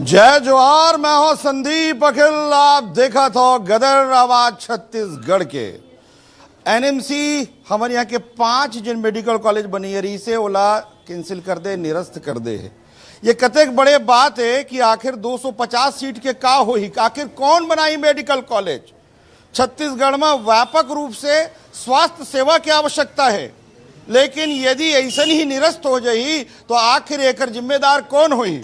जय जोहार। मैं हूं संदीप अखिल। आप देखा था गदर आवाज छत्तीसगढ़ के एनएमसी हमारे यहाँ के 5 जिन मेडिकल कॉलेज बनी है रही से ओला कैंसिल कर दे, निरस्त कर दे। ये कतेक बड़े बात है कि आखिर 250 सीट के का हो ही, आखिर कौन बनाई मेडिकल कॉलेज। छत्तीसगढ़ में व्यापक रूप से स्वास्थ्य सेवा की आवश्यकता है, लेकिन यदि ऐसा ही निरस्त हो जाई तो आखिर एकर जिम्मेदार कौन हुई।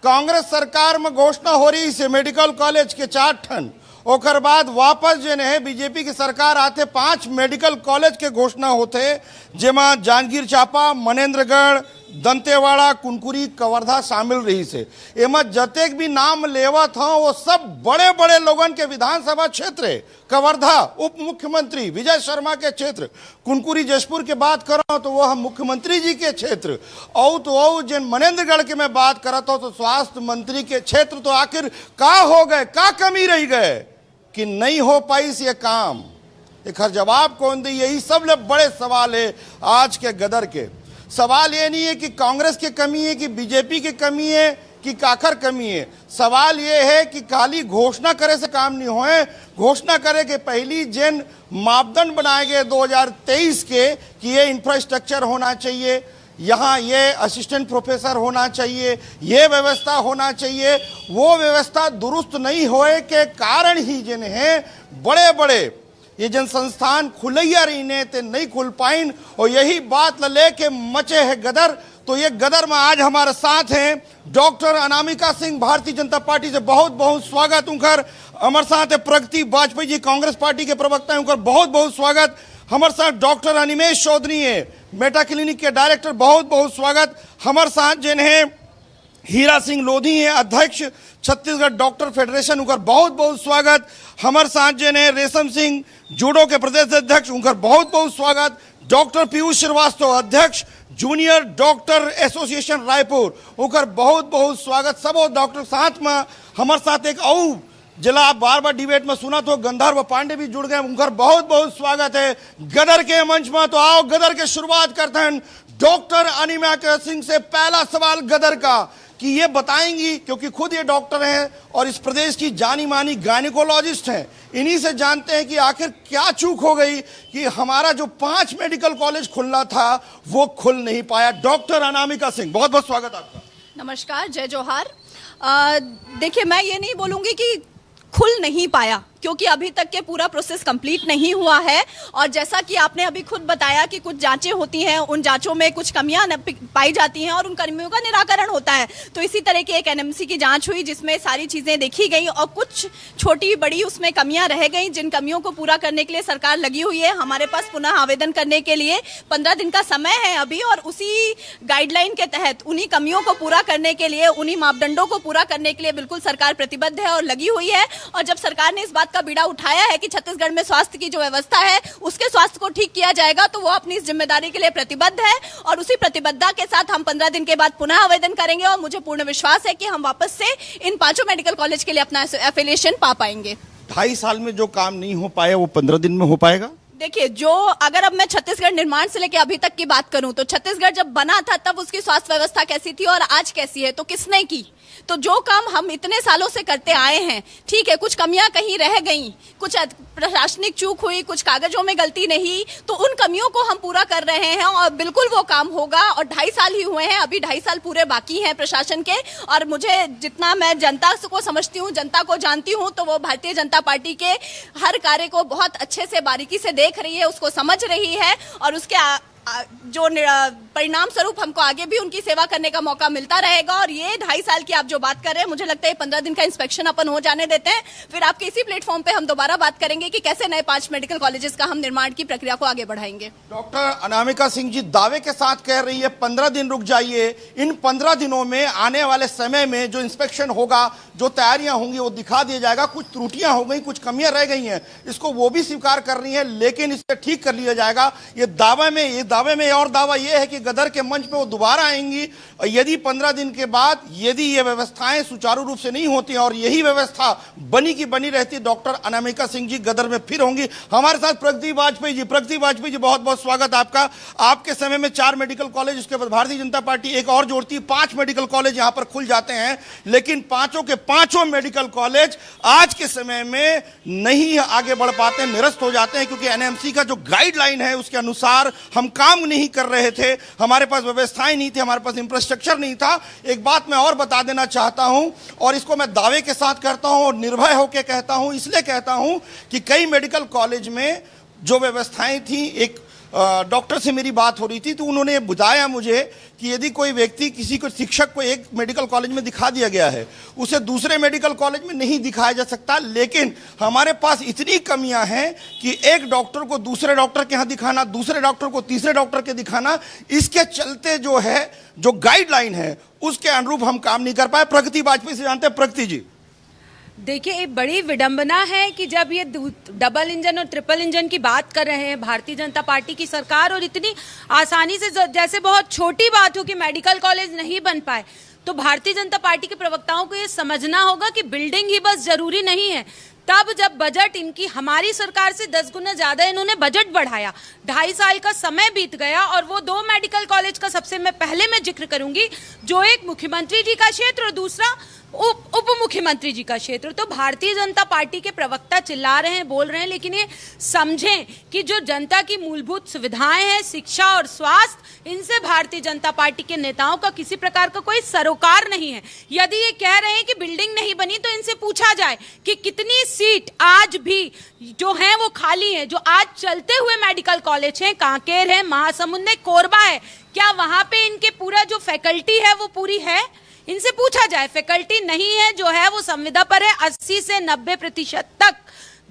कांग्रेस सरकार में घोषणा हो रही से मेडिकल कॉलेज के 4 ठन, ओकर बाद वापस जो है बीजेपी की सरकार आते 5 मेडिकल कॉलेज के घोषणा होते, जेमा जांजगीर चांपा, मनेन्द्रगढ़, दंतेवाड़ा, कुनकुरी, कवर्धा शामिल रही से। एमा जतेक भी नाम लेवत हूं वो सब बड़े बड़े लोगन के विधानसभा क्षेत्र है। कवर्धा उप मुख्यमंत्री विजय शर्मा के क्षेत्र, कुनकुरी जशपुर के बात करो तो वह मुख्यमंत्री जी के क्षेत्र, और जिन मनेन्द्रगढ़ के मैं बात करता हूं तो स्वास्थ्य मंत्री के क्षेत्र। तो आखिर का हो गए, का कमी रह गए कि नहीं हो पाई ये काम। एक हर जवाब कौन दे, यही सब ले बड़े सवाल है आज के गदर के। सवाल ये नहीं है कि कांग्रेस की कमी है कि बीजेपी की कमी है कि काखर कमी है। सवाल ये है कि खाली घोषणा करे से काम नहीं होए। घोषणा करे के पहली जिन मापदंड बनाए गए 2023 के कि ये इंफ्रास्ट्रक्चर होना चाहिए, यहाँ ये असिस्टेंट प्रोफेसर होना चाहिए, ये व्यवस्था होना चाहिए, वो व्यवस्था दुरुस्त नहीं होए के कारण ही जिन है बड़े बड़े ये जन संस्थान खुलैया रही ते नहीं खुल पाइन, और यही बात लेके मचे है गदर। तो ये गदर में आज हमारे साथ हैं डॉक्टर अनामिका सिंह, भारतीय जनता पार्टी से बहुत बहुत स्वागत उनकर। हमारे साथ है प्रगति वाजपेयी जी, कांग्रेस पार्टी के प्रवक्ता हैं, उनका बहुत बहुत स्वागत। हमारे साथ डॉक्टर अनिमेश चौधरी है, मेटा क्लिनिक के डायरेक्टर, बहुत बहुत स्वागत। हमारे साथ जिन है हीरा सिंह लोधी है, अध्यक्ष छत्तीसगढ़ डॉक्टर फेडरेशन, उनका बहुत बहुत स्वागत। हमारे साथ जिन है रेशम सिंह, जूडो के प्रदेश अध्यक्ष, उनका बहुत बहुत स्वागत। डॉक्टर पीयूष श्रीवास्तव, अध्यक्ष जूनियर डॉक्टर एसोसिएशन रायपुर, उनका बहुत बहुत स्वागत। सब डॉक्टर साथ में हमारे साथ एक और जिला आप बार बार डिबेट में सुना तो गंधर्व पांडे भी जुड़ गए, उनका बहुत बहुत स्वागत है गदर के मंच में। तो आओ गदर के शुरुआत करते हैं डॉक्टर अनिमिका सिंह से। पहला सवाल गदर का कि ये बताएंगी, क्योंकि खुद ये डॉक्टर हैं और इस प्रदेश की जानी मानी गायनिकोलॉजिस्ट हैं, इन्हीं से जानते हैं कि आखिर क्या चूक हो गई कि हमारा जो 5 मेडिकल कॉलेज खुलना था वो खुल नहीं पाया। डॉक्टर अनामिका सिंह, बहुत बहुत स्वागत आपका। नमस्कार, जय जोहार। देखिए, मैं ये नहीं बोलूंगी कि खुल नहीं पाया, क्योंकि अभी तक के पूरा प्रोसेस कंप्लीट नहीं हुआ है। और जैसा कि आपने अभी खुद बताया कि कुछ जांचें होती हैं, उन जांचों में कुछ कमियां पाई जाती हैं और उन कमियों का निराकरण होता है। तो इसी तरह की एक एनएमसी की जांच हुई जिसमें सारी चीजें देखी गई और कुछ छोटी बड़ी उसमें कमियां रह गई, जिन कमियों को पूरा करने के लिए सरकार लगी हुई है। हमारे पास पुनः आवेदन करने के लिए 15 दिन का समय है अभी, और उसी गाइडलाइन के तहत उन्हीं कमियों को पूरा करने के लिए, उन्हीं मापदंडों को पूरा करने के लिए बिल्कुल सरकार प्रतिबद्ध है और लगी हुई है। और जब सरकार ने इस बात का बीड़ा उठाया है कि छत्तीसगढ़ में स्वास्थ्य की जो व्यवस्था है उसके स्वास्थ्य को ठीक किया जाएगा, तो वो अपनी इस जिम्मेदारी के लिए प्रतिबद्ध है। और उसी प्रतिबद्धता के साथ हम 15 दिन के बाद पुनः आवेदन करेंगे और मुझे पूर्ण विश्वास है कि हम वापस से इन 5 मेडिकल कॉलेज के लिए अपना एफिलिएशन पा पाएंगे। 2.5 साल में जो काम नहीं हो पाया वो 15 दिन में हो पाएगा। देखिए, जो अगर अब मैं छत्तीसगढ़ निर्माण से लेकर अभी तक की बात करूं तो छत्तीसगढ़ जब बना था तब उसकी स्वास्थ्य व्यवस्था कैसी थी और आज कैसी है, तो किसने की। तो जो काम हम इतने सालों से करते आए हैं, ठीक है, कुछ कमियां कहीं रह गई, कुछ प्रशासनिक चूक हुई, कुछ कागजों में गलती नहीं, तो उन कमियों को हम पूरा कर रहे हैं और बिल्कुल वो काम होगा। और 2.5 साल ही हुए हैं, अभी 2.5 साल पूरे बाकी हैं प्रशासन के। और मुझे जितना मैं जनता को समझती हूँ, जनता को जानती हूँ, तो वो भारतीय जनता पार्टी के हर कार्य को बहुत अच्छे से बारीकी से देख रही है, उसको समझ रही है, और उसके जो परिणाम स्वरूप हमको आगे भी उनकी सेवा करने का मौका मिलता रहेगा। और ये 2.5 साल की आप जो बात कर रहे हैं, मुझे लगता है 15 दिन का इंस्पेक्शन अपन हो जाने देते हैं, फिर आपके इसी प्लेटफॉर्म पे हम दोबारा बात करेंगे कि कैसे नए 5 मेडिकल कॉलेजेस का हम निर्माण की प्रक्रिया को आगे बढ़ाएंगे। डॉक्टर अनामिका सिंह जी दावे के साथ कह रही है 15 दिन रुक जाइए। इन 15 दिनों में आने वाले समय में जो इंस्पेक्शन होगा, जो तैयारियां होंगी वो दिखा दिया जाएगा। कुछ त्रुटियां हो गई, कुछ कमियां रह गई हैं, इसको वो भी स्वीकार कर रही है, लेकिन इसे ठीक कर लिया जाएगा। ये दावे में और दावा ये है कि गदर के मंच पे वो दोबारा आएंगी। और यदि 15 दिन के बाद यदि ये व्यवस्थाएं सुचारू रूप से नहीं होती और यही व्यवस्था बनी की बनी रहती, डॉक्टर अनामिका सिंह जी गदर में फिर होंगी। हमारे साथ प्रगति वाजपेयी जी। प्रगति वाजपेयी जी, बहुत बहुत स्वागत आपका। आपके समय में 4 मेडिकल कॉलेज, उसके बाद भारतीय जनता पार्टी एक और जोड़ती है, 5 मेडिकल कॉलेज यहां पर खुल जाते हैं, लेकिन पांचों के पांचों मेडिकल कॉलेज आज के समय में नहीं आगे बढ़ पाते, निरस्त हो जाते हैं, क्योंकि एनएमसी का जो गाइडलाइन है उसके अनुसार हम काम नहीं कर रहे थे, हमारे पास व्यवस्थाएं नहीं थी, हमारे पास इंफ्रास्ट्रक्चर नहीं था। एक बात मैं और बता देना चाहता हूं, और इसको मैं दावे के साथ कहता हूं और निर्भय होकर कहता हूं, इसलिए कहता हूं कि कई मेडिकल कॉलेज में जो व्यवस्थाएं थी, एक डॉक्टर से मेरी बात हो रही थी तो उन्होंने बताया मुझे कि यदि कोई व्यक्ति किसी को शिक्षक को एक मेडिकल कॉलेज में दिखा दिया गया है, उसे दूसरे मेडिकल कॉलेज में नहीं दिखाया जा सकता। लेकिन हमारे पास इतनी कमियां हैं कि एक डॉक्टर को दूसरे डॉक्टर के यहां दिखाना, दूसरे डॉक्टर को तीसरे डॉक्टर के दिखाना, इसके चलते जो है जो गाइडलाइन है उसके अनुरूप हम काम नहीं कर पाए। प्रगति वाजपेयी से जानते हैं। प्रगति जी, देखिए, एक बड़ी विडंबना है कि जब ये डबल इंजन और ट्रिपल इंजन की बात कर रहे हैं भारतीय जनता पार्टी की सरकार, और इतनी आसानी से जैसे बहुत छोटी बात हो कि मेडिकल कॉलेज नहीं बन पाए, तो भारतीय जनता पार्टी के प्रवक्ताओं को ये समझना होगा कि बिल्डिंग ही बस जरूरी नहीं है। तब जब बजट इनकी हमारी सरकार से 10 गुना ज्यादा इन्होंने बजट बढ़ाया, 2.5 साल का समय बीत गया, और वो 2 मेडिकल कॉलेज का सबसे पहले मैं जिक्र करूंगी, जो एक मुख्यमंत्री जी का क्षेत्र और दूसरा उप मुख्यमंत्री जी का क्षेत्र। तो भारतीय जनता पार्टी के प्रवक्ता चिल्ला रहे हैं, बोल रहे हैं, लेकिन ये समझें कि जो जनता की मूलभूत सुविधाएं हैं, शिक्षा और स्वास्थ्य, इनसे भारतीय जनता पार्टी के नेताओं का किसी प्रकार का कोई सरोकार नहीं है। यदि ये कह रहे हैं कि बिल्डिंग नहीं बनी, तो इनसे पूछा जाए कि कितनी सीट आज भी जो है वो खाली है। जो आज चलते हुए मेडिकल कॉलेज हैं, कांकेर है, महासमुंद है, कोरबा है, क्या वहां पे इनके पूरा जो फैकल्टी है वो पूरी है? इनसे पूछा जाए। फैकल्टी नहीं है, जो है वो संविदा पर है। 80 से 90% तक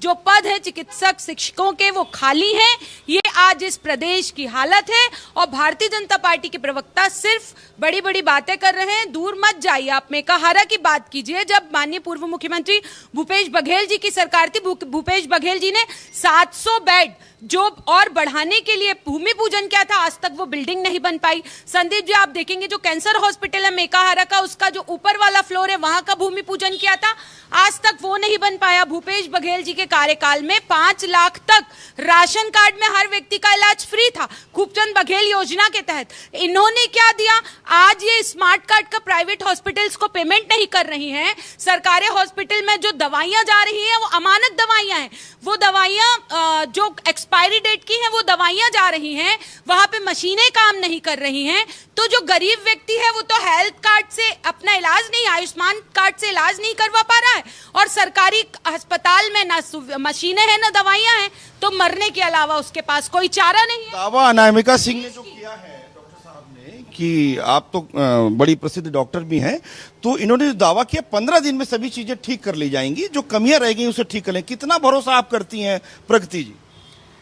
जो पद है चिकित्सक शिक्षकों के वो खाली हैं। ये आज इस प्रदेश की हालत है, और भारतीय जनता पार्टी के प्रवक्ता सिर्फ बड़ी बड़ी बातें कर रहे हैं। दूर मत जाइए, आप मेकाहारा की बात कीजिए। जब माननीय पूर्व मुख्यमंत्री भूपेश बघेल जी की सरकार थी, भूपेश बघेल जी ने 700 बेड जो और बढ़ाने के लिए भूमि पूजन किया था, आज तक वो बिल्डिंग नहीं बन पाई। संदीप जी, आप देखेंगे जो कैंसर हॉस्पिटल है मेकाहारा का, उसका जो ऊपर वाला फ्लोर है वहां का भूमि पूजन किया था, आज तक वो नहीं बन पाया। भूपेश बघेल जी के कार्यकाल में 5 लाख तक राशन कार्ड में हर व्यक्ति का इलाज फ्री था, खूबचंद बघेल योजना के तहत। इन्होंने क्या दिया? आज ये स्मार्ट कार्ड का प्राइवेट हॉस्पिटल्स को पेमेंट नहीं कर रही हैं। सरकारी हॉस्पिटल में जो दवाइयां जा रही हैं वो अमानत दवाइयां हैं, वो दवाइयां जो एक्सपायरी डेट की हैं वो दवाइयां जा रही हैं, वहां पे मशीनें काम नहीं कर रही हैं। तो जो गरीब व्यक्ति है वो तो हेल्थ कार्ड से अपना इलाज नहीं, आयुष्मान कार्ड से इलाज नहीं करवा पा रहा है, और सरकारी अस्पताल में ना मशीनें हैं ना दवाइयां हैं, तो मरने के अलावा उसके पास कोई चारा नहीं है। दावा अनामिका सिंह ने जो किया है डॉक्टर साहब ने कि आप तो बड़ी प्रसिद्ध डॉक्टर भी हैं, तो इन्होंने जो दावा किया 15 दिन में सभी चीजें ठीक कर ली जाएंगी, जो कमियां रह गई उसे ठीक कर लें, कितना भरोसा आप करती हैं प्रगति जी?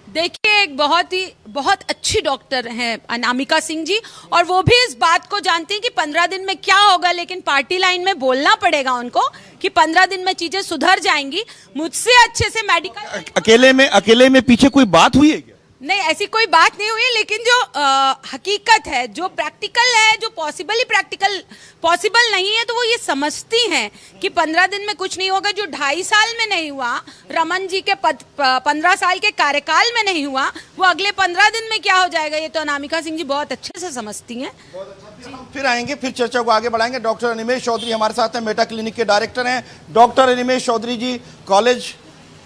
देखिए, एक बहुत अच्छी डॉक्टर हैं अनामिका सिंह जी, और वो भी इस बात को जानते हैं कि 15 दिन में क्या होगा, लेकिन पार्टी लाइन में बोलना पड़ेगा उनको कि 15 दिन में चीजें सुधर जाएंगी। मुझसे अच्छे से मेडिकल अकेले में पीछे कोई बात हुई है क्या? नहीं, ऐसी कोई बात नहीं हुई, लेकिन जो हकीकत है, जो प्रैक्टिकल है, जो पॉसिबल नहीं है, तो वो ये समझती हैं कि 15 दिन में कुछ नहीं होगा। जो 2.5 साल में नहीं हुआ, रमन जी के 15 साल के कार्यकाल में नहीं हुआ, वो अगले 15 दिन में क्या हो जाएगा, ये तो अनामिका सिंह जी बहुत अच्छे से समझती हैं। फिर आएंगे, फिर चर्चा को आगे बढ़ाएंगे। डॉक्टर अनिमेष चौधरी हमारे साथ हैं, मेटा क्लिनिक के डायरेक्टर हैं। डॉक्टर अनिमेष चौधरी जी, कॉलेज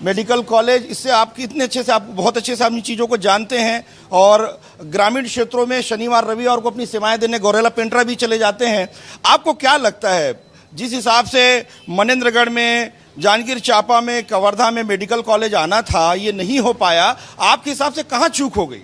मेडिकल कॉलेज, इससे आप कितने अच्छे से, आप बहुत अच्छे से अपनी चीज़ों को जानते हैं, और ग्रामीण क्षेत्रों में शनिवार रविवार को अपनी सेवाएं देने गौरेला पेंट्रा भी चले जाते हैं। आपको क्या लगता है, जिस हिसाब से मनेंद्रगढ़ में, जांजगीर चांपा में, कवर्धा में मेडिकल कॉलेज आना था, ये नहीं हो पाया, आपके हिसाब से कहाँ चूक हो गई?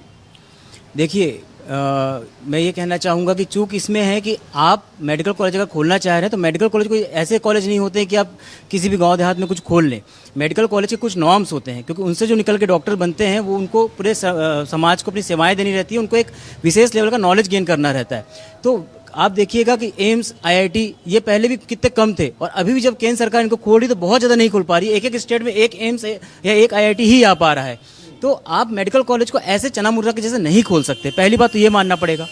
देखिए, मैं ये कहना चाहूँगा कि चूक इसमें है कि आप मेडिकल कॉलेज अगर खोलना चाह रहे हैं तो मेडिकल कॉलेज कोई ऐसे कॉलेज नहीं होते हैं कि आप किसी भी गांव देहात में कुछ खोल लें। मेडिकल कॉलेज के कुछ नॉर्म्स होते हैं, क्योंकि उनसे जो निकल के डॉक्टर बनते हैं वो उनको पूरे समाज को अपनी सेवाएं देनी रहती है, उनको एक विशेष लेवल का नॉलेज गेन करना रहता है। तो आप देखिएगा कि एम्स, IIT ये पहले भी कितने कम थे, और अभी भी जब केंद्र सरकार इनको खोल रही तो बहुत ज़्यादा नहीं खोल पा रही है। एक स्टेट में एक एम्स या एक IIT ही आ पा रहा है। तो आप मेडिकल कॉलेज को ऐसे चना मुर्रा के जैसे नहीं खोल सकते, पहली बात तो ये मानना पड़ेगा।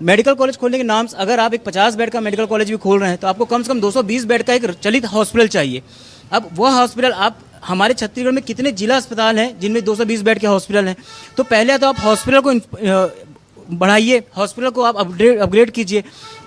मेडिकल कॉलेज खोलने के नाम से अगर आप एक 50 बेड का मेडिकल कॉलेज भी खोल रहे हैं तो आपको कम से कम 220 बेड का एक चलित हॉस्पिटल चाहिए। अब वह हॉस्पिटल आप हमारे छत्तीसगढ़ में कितने जिला अस्पताल हैं जिनमें 220 बेड के हॉस्पिटल हैं? तो पहले तो आप हॉस्पिटल को बढ़ाइए, हॉस्पिटल को आप अपग्रेड कीजिए,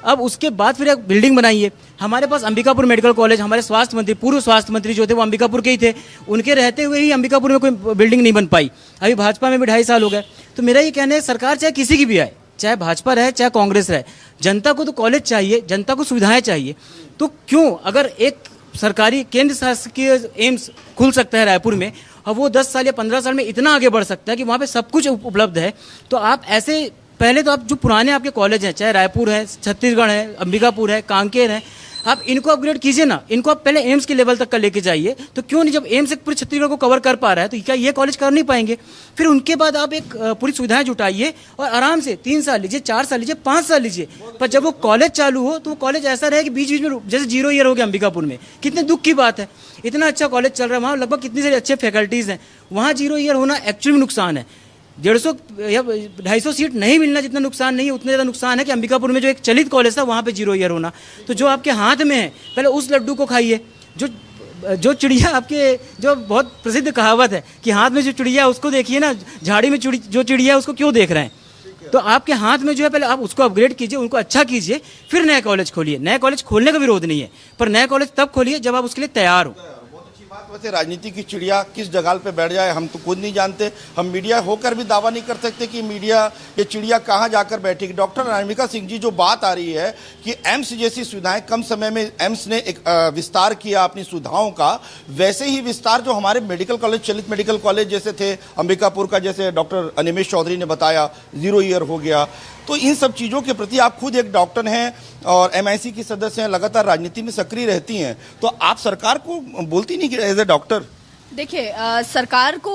अब उसके बाद फिर एक बिल्डिंग बनाइए। हमारे पास अंबिकापुर मेडिकल कॉलेज, हमारे स्वास्थ्य मंत्री, पूर्व स्वास्थ्य मंत्री जो थे वो अंबिकापुर के ही थे, उनके रहते हुए ही अंबिकापुर में कोई बिल्डिंग नहीं बन पाई। अभी भाजपा में भी 2.5 साल हो गए। तो मेरा ये कहना है सरकार चाहे किसी की भी आए, चाहे भाजपा रहे चाहे कांग्रेस रहे, जनता को तो कॉलेज चाहिए, जनता को सुविधाएं चाहिए। तो क्यों अगर एक सरकारी केंद्र शासकीय एम्स खुल सकता है रायपुर में और वो 10 साल या 15 साल में इतना आगे बढ़ सकता है कि वहाँ पे सब कुछ उपलब्ध है, तो आप ऐसे पहले तो आप जो पुराने आपके कॉलेज हैं, चाहे रायपुर है, छत्तीसगढ़ है, अंबिकापुर है, कांकेर है, आप इनको अपग्रेड कीजिए ना, इनको आप पहले एम्स के लेवल तक का लेके जाइए। तो क्यों नहीं, जब एम्स एक पूरे छत्तीसगढ़ को कवर कर पा रहा है तो क्या ये कॉलेज कर नहीं पाएंगे? फिर उनके बाद आप एक पूरी सुविधाएं जुटाइए और आराम से 3 साल लीजिए, 4 साल लीजिए, 5 साल लीजिए, पर जब वो कॉलेज चालू हो तो वो कॉलेज ऐसा रहे कि बीच बीच में, जैसे 0 ईयर हो गया अंबिकापुर में, कितने दुख की बात है। इतना अच्छा कॉलेज चल रहा है, वहाँ लगभग कितनी सारी अच्छे फैकल्टीज हैं, वहाँ 0 ईयर होना एक्चुअली में नुकसान है। 150 या 250 सीट नहीं मिलना जितना नुकसान नहीं है, उतना ज़्यादा नुकसान है कि अंबिकापुर में जो एक चलित कॉलेज था वहाँ पे 0 ईयर होना। तो जो आपके हाथ में है पहले उस लड्डू को खाइए। जो चिड़िया आपके, जो बहुत प्रसिद्ध कहावत है कि हाथ में जो चिड़िया है उसको देखिए ना, झाड़ी में जो चिड़िया है उसको क्यों देख रहे हैं? तो आपके हाथ में जो है पहले आप उसको अपग्रेड कीजिए, उनको अच्छा कीजिए, फिर नया कॉलेज खोलिए। नया कॉलेज खोलने का विरोध नहीं है, पर नया कॉलेज तब खोलिए जब आप उसके लिए तैयार हो। वैसे राजनीति की चिड़िया किस जगह पे बैठ जाए हम तो खुद नहीं जानते। हम मीडिया होकर भी दावा नहीं कर सकते कि मीडिया ये चिड़िया कहाँ जाकर बैठेगी। डॉक्टर अनामिका सिंह जी, जो बात आ रही है कि एम्स जैसी सुविधाएं, कम समय में एम्स ने एक विस्तार किया अपनी सुविधाओं का, वैसे ही विस्तार जो हमारे मेडिकल कॉलेज, चलित मेडिकल कॉलेज जैसे थे अंबिकापुर का, जैसे डॉक्टर अनिमेश चौधरी ने बताया 0 ईयर हो गया। तो इन सब चीज़ों के प्रति, आप खुद एक डॉक्टर हैं और MIC की सदस्य हैं, लगातार राजनीति में सक्रिय रहती हैं, तो आप सरकार को बोलती नहीं कि एज ए डॉक्टर? देखिए, सरकार को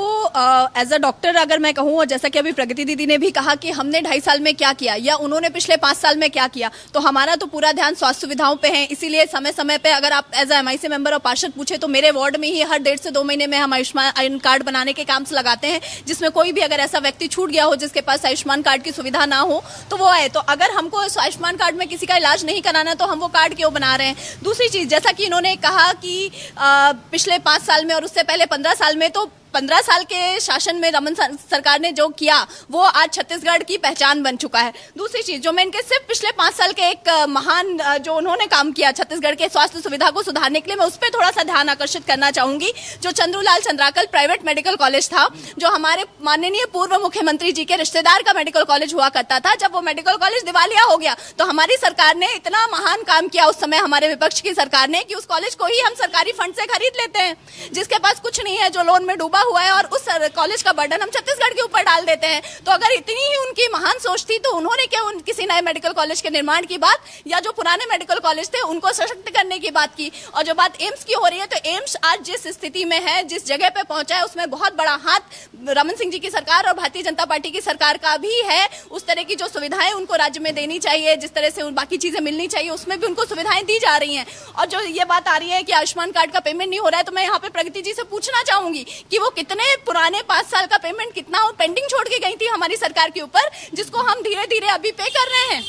एज अ डॉक्टर अगर मैं कहूँ, और जैसा कि अभी प्रगति दीदी ने भी कहा कि हमने 2.5 साल में क्या किया या उन्होंने पिछले 5 साल में क्या किया, तो हमारा तो पूरा ध्यान स्वास्थ्य सुविधाओं पे है। इसीलिए समय समय पे अगर आप एज अ MIC मेंबर और पार्षद पूछे तो मेरे वार्ड में ही हर 1.5 से 2 महीने में हम आयुष्मान कार्ड बनाने के काम से लगाते हैं, जिसमें कोई भी अगर ऐसा व्यक्ति छूट गया हो जिसके पास आयुष्मान कार्ड की सुविधा ना हो तो वो आए। तो अगर हमको आयुष्मान कार्ड में किसी का इलाज नहीं कराना तो हम वो कार्ड क्यों बना रहे हैं? दूसरी चीज, जैसा कि इन्होंने कहा कि पिछले 5 साल में और उससे पहले 15 साल में, तो 15 साल के शासन में रमन सरकार ने जो किया वो आज छत्तीसगढ़ की पहचान बन चुका है। दूसरी चीज, जो मैं इनके सिर्फ पिछले 5 साल के एक महान जो उन्होंने काम किया छत्तीसगढ़ के स्वास्थ्य सुविधा को सुधारने के लिए, मैं उस पर थोड़ा सा ध्यान आकर्षित करना चाहूंगी। जो चंद्रूलाल चंद्राकल प्राइवेट मेडिकल कॉलेज था, जो हमारे माननीय पूर्व मुख्यमंत्री जी के रिश्तेदार का मेडिकल कॉलेज हुआ करता था, जब वो मेडिकल कॉलेज दिवालिया हो गया तो हमारी सरकार ने इतना महान काम किया उस समय, हमारे विपक्ष की सरकार ने, कि उस कॉलेज को ही हम सरकारी फंड से खरीद लेते हैं, जिसके पास कुछ नहीं है, जो लोन में डूबा हुआ है, और उस कॉलेज का बर्डन हम छत्तीसगढ़ के ऊपर डाल देते हैं। तो अगर इतनी ही उनकी महान सोच थी तो उन्होंने क्या किसी नए मेडिकल कॉलेज के निर्माण की बात, या जो पुराने मेडिकल कॉलेज थे उनको सशक्त करने की बात की? और जो बात एम्स की हो रही है, तो एम्स आज जिस स्थिति में है, जिस जगह पे पहुंचा है, उसमें बहुत बड़ा हाथ रमन सिंह जी की सरकार और भारतीय जनता पार्टी की सरकार का भी है। उस तरह की जो सुविधाएं उनको राज्य में देनी चाहिए, जिस तरह से बाकी चीजें मिलनी चाहिए, उसमें भी उनको सुविधाएं दी जा रही हैं। और जो ये बात आ रही है कि आयुष्मान कार्ड का पेमेंट नहीं हो रहा है, तो मैं यहाँ पे प्रगति जी से पूछना चाहूंगी कि वो कितने पुराने 5 साल का पेमेंट कितना पेंडिंग छोड़ के गई थी हमारी सरकार के ऊपर, जिसको हम धीरे धीरे अभी पे कर रहे हैं,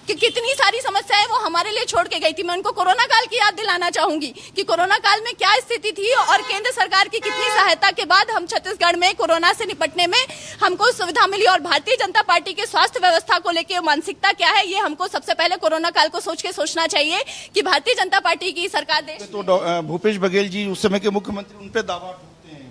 कि कितनी सारी समस्याएं वो हमारे लिए छोड़ के गई थी। मैं उनको कोरोना काल की याद दिलाना चाहूंगी कि कोरोना काल में क्या स्थिति थी और केंद्र सरकार की कितनी सहायता के बाद हम छत्तीसगढ़ में कोरोना से निपटने में हमको सुविधा मिली। और भारतीय जनता पार्टी के स्वास्थ्य व्यवस्था को लेकर मानसिकता क्या है, ये हमको सबसे पहले कोरोना काल को सोच के सोचना चाहिए कि भारतीय जनता पार्टी की सरकार देश। तो भूपेश बघेल जी उस समय के मुख्यमंत्री, उन पे दावा ठोकते हैं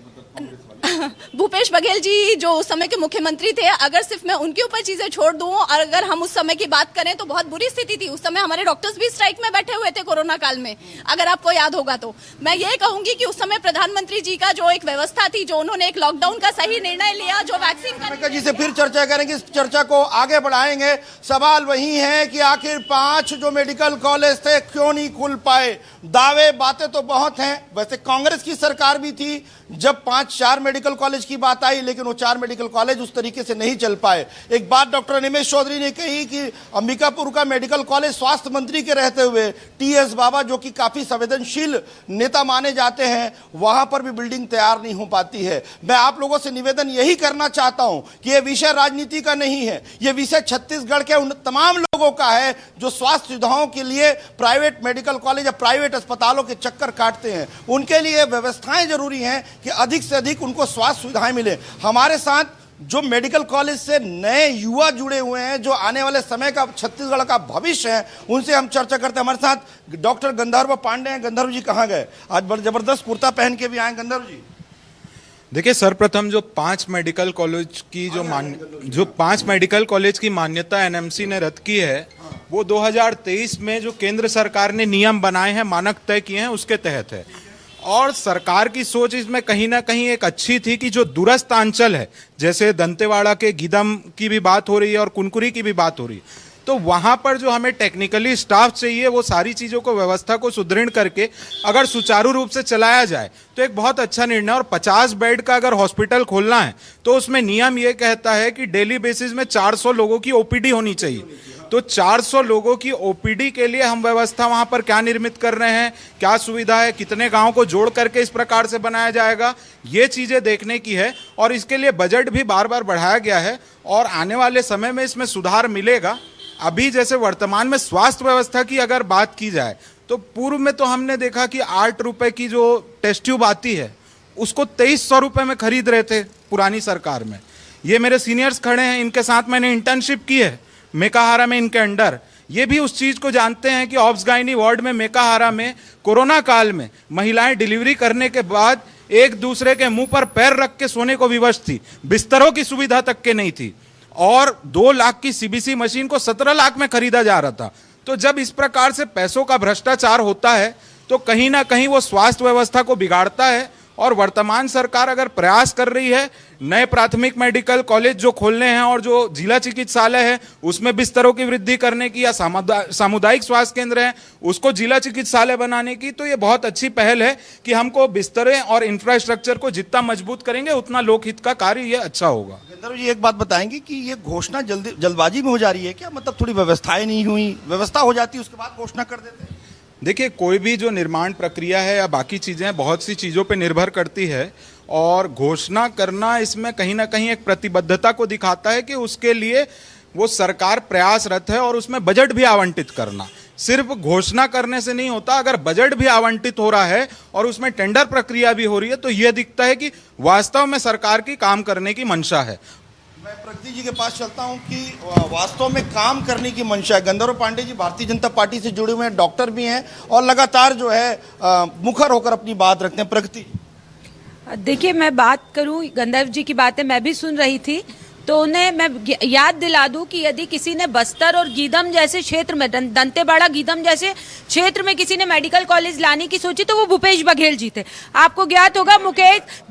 भूपेश बघेल जी जो उस समय के मुख्यमंत्री थे, अगर सिर्फ मैं उनके ऊपर चीजें छोड़ दूं और अगर हम उस समय की बात करें तो बहुत बुरी स्थिति थी। उस समय हमारे डॉक्टर्स भी स्ट्राइक में बैठे हुए थे कोरोना काल में, अगर आपको याद होगा तो। मैं ये कहूंगी कि उस समय प्रधानमंत्री जी का जो एक व्यवस्था थी, जो उन्होंने एक लॉकडाउन का सही निर्णय लिया, जो वैक्सीन जी से फिर चर्चा करेंगे, इस चर्चा को आगे बढ़ाएंगे। सवाल वही है कि आखिर 5 जो मेडिकल कॉलेज थे क्यों नहीं खुल पाए? दावे बातें तो बहुत हैं। वैसे कांग्रेस की सरकार भी थी जब 5-4 मेडिकल कॉलेज की बात आई, लेकिन वो 4 मेडिकल कॉलेज उस तरीके से नहीं चल पाए। एक बात डॉक्टर निमेश चौधरी ने कही कि अंबिकापुर का मेडिकल कॉलेज स्वास्थ्य मंत्री के रहते हुए टीएस बाबा, जो कि काफी संवेदनशील नेता माने जाते हैं, वहां पर भी बिल्डिंग तैयार नहीं हो पाती है। मैं आप लोगों से निवेदन यही करना चाहता हूं कि यह विषय राजनीति का नहीं है, यह विषय छत्तीसगढ़ के उन तमाम लोगों का है जो स्वास्थ्य सुविधाओं के लिए प्राइवेट मेडिकल कॉलेज या प्राइवेट अस्पतालों के चक्कर काटते हैं। उनके लिए व्यवस्थाएं जरूरी हैं कि अधिक से अधिक उनको स्वास्थ्य सुविधाएं मिले। हमारे साथ जो मेडिकल कॉलेज से नए युवा जुड़े हुए हैं, जो आने वाले समय का छत्तीसगढ़ का भविष्य है, उनसे हम चर्चा करते हैं। हमारे साथ डॉक्टर गंधर्व पांडे हैं। गंधर्व जी कहाँ गए? आज बड़ा जबरदस्त कुर्ता पहन के भी आए गंधर्व जी। देखिए, सर्वप्रथम जो 5 मेडिकल कॉलेज की मान्यता एनएमसी ने रद्द की है, वो 2023 में जो केंद्र सरकार ने नियम बनाए हैं, मानक तय किए हैं, उसके तहत है। और सरकार की सोच इसमें कहीं ना कहीं एक अच्छी थी कि जो दूरस्थ अंचल है, जैसे दंतेवाड़ा के गीदम की भी बात हो रही है और कुनकुरी की भी बात हो रही है, तो वहां पर जो हमें टेक्निकली स्टाफ चाहिए, वो सारी चीजों को, व्यवस्था को सुदृढ़ करके अगर सुचारू रूप से चलाया जाए तो एक बहुत अच्छा निर्णय। और 50 बेड का अगर हॉस्पिटल खोलना है तो उसमें नियम ये कहता है कि डेली बेसिस में 400 लोगों की ओपीडी होनी चाहिए। तो 400 लोगों की ओपीडी के लिए हम व्यवस्था वहां पर क्या निर्मित कर रहे हैं, क्या सुविधा है, कितने गांव को जोड़ करके इस प्रकार से बनाया जाएगा, ये चीजें देखने की है। और इसके लिए बजट भी बार बार बढ़ाया गया है और आने वाले समय में इसमें सुधार मिलेगा। अभी जैसे वर्तमान में स्वास्थ्य व्यवस्था की अगर बात की जाए तो पूर्व में तो हमने देखा कि 8 रुपए की जो टेस्ट ट्यूब आती है उसको 2300 रुपए में खरीद रहे थे पुरानी सरकार में। ये मेरे सीनियर्स खड़े हैं, इनके साथ मैंने इंटर्नशिप की है मेकाहारा में, इनके अंडर। ये भी उस चीज को जानते हैं कि ऑब्स गायनी वार्ड में मेकाहारा में कोरोना काल में महिलाएं डिलीवरी करने के बाद एक दूसरे के मुंह पर पैर रख के सोने को विवश थी, बिस्तरों की सुविधा तक के नहीं थी। और 2 लाख की सीबीसी मशीन को 17 लाख में खरीदा जा रहा था। तो जब इस प्रकार से पैसों का भ्रष्टाचार होता है तो कहीं ना कहीं वो स्वास्थ्य व्यवस्था को बिगाड़ता है। और वर्तमान सरकार अगर प्रयास कर रही है नए प्राथमिक मेडिकल कॉलेज जो खोलने हैं और जो जिला चिकित्सालय है उसमें बिस्तरों की वृद्धि करने की, या सामुदायिक स्वास्थ्य केंद्र है उसको जिला चिकित्सालय बनाने की, तो ये बहुत अच्छी पहल है कि हमको बिस्तरें और इंफ्रास्ट्रक्चर को जितना मजबूत करेंगे उतना लोकहित का कार्य ये अच्छा होगा। गंधर्व जी, एक बात बताएंगे कि ये घोषणा जल्दबाजी में हो जा रही है क्या? मतलब थोड़ी व्यवस्थाएं नहीं हुई, व्यवस्था हो जाती उसके बाद घोषणा कर देते हैं? देखिए, कोई भी जो निर्माण प्रक्रिया है या बाकी चीजें बहुत सी चीजों पे निर्भर करती है, और घोषणा करना इसमें कहीं ना कहीं एक प्रतिबद्धता को दिखाता है कि उसके लिए वो सरकार प्रयासरत है। और उसमें बजट भी आवंटित करना सिर्फ घोषणा करने से नहीं होता, अगर बजट भी आवंटित हो रहा है और उसमें टेंडर प्रक्रिया भी हो रही है तो यह दिखता है कि वास्तव में सरकार की काम करने की मंशा है। मैं प्रगति जी के पास चलता हूं कि वास्तव में काम करने की मंशा है। गंधर्व पांडे जी भारतीय जनता पार्टी से जुड़े हुए हैं, डॉक्टर भी हैं और लगातार जो है मुखर होकर अपनी बात रखते हैं। प्रगति, देखिए, मैं बात करूं, गंधर्व जी की बातें मैं भी सुन रही थी, तो उन्हें मैं याद दिला दूं कि यदि किसी ने बस्तर और गीदम जैसे क्षेत्र में, दंतेवाड़ा गीदम जैसे क्षेत्र में किसी ने मेडिकल कॉलेज लाने की सोची तो वो भूपेश बघेल जी थे। आपको ज्ञात होगा, मुकेश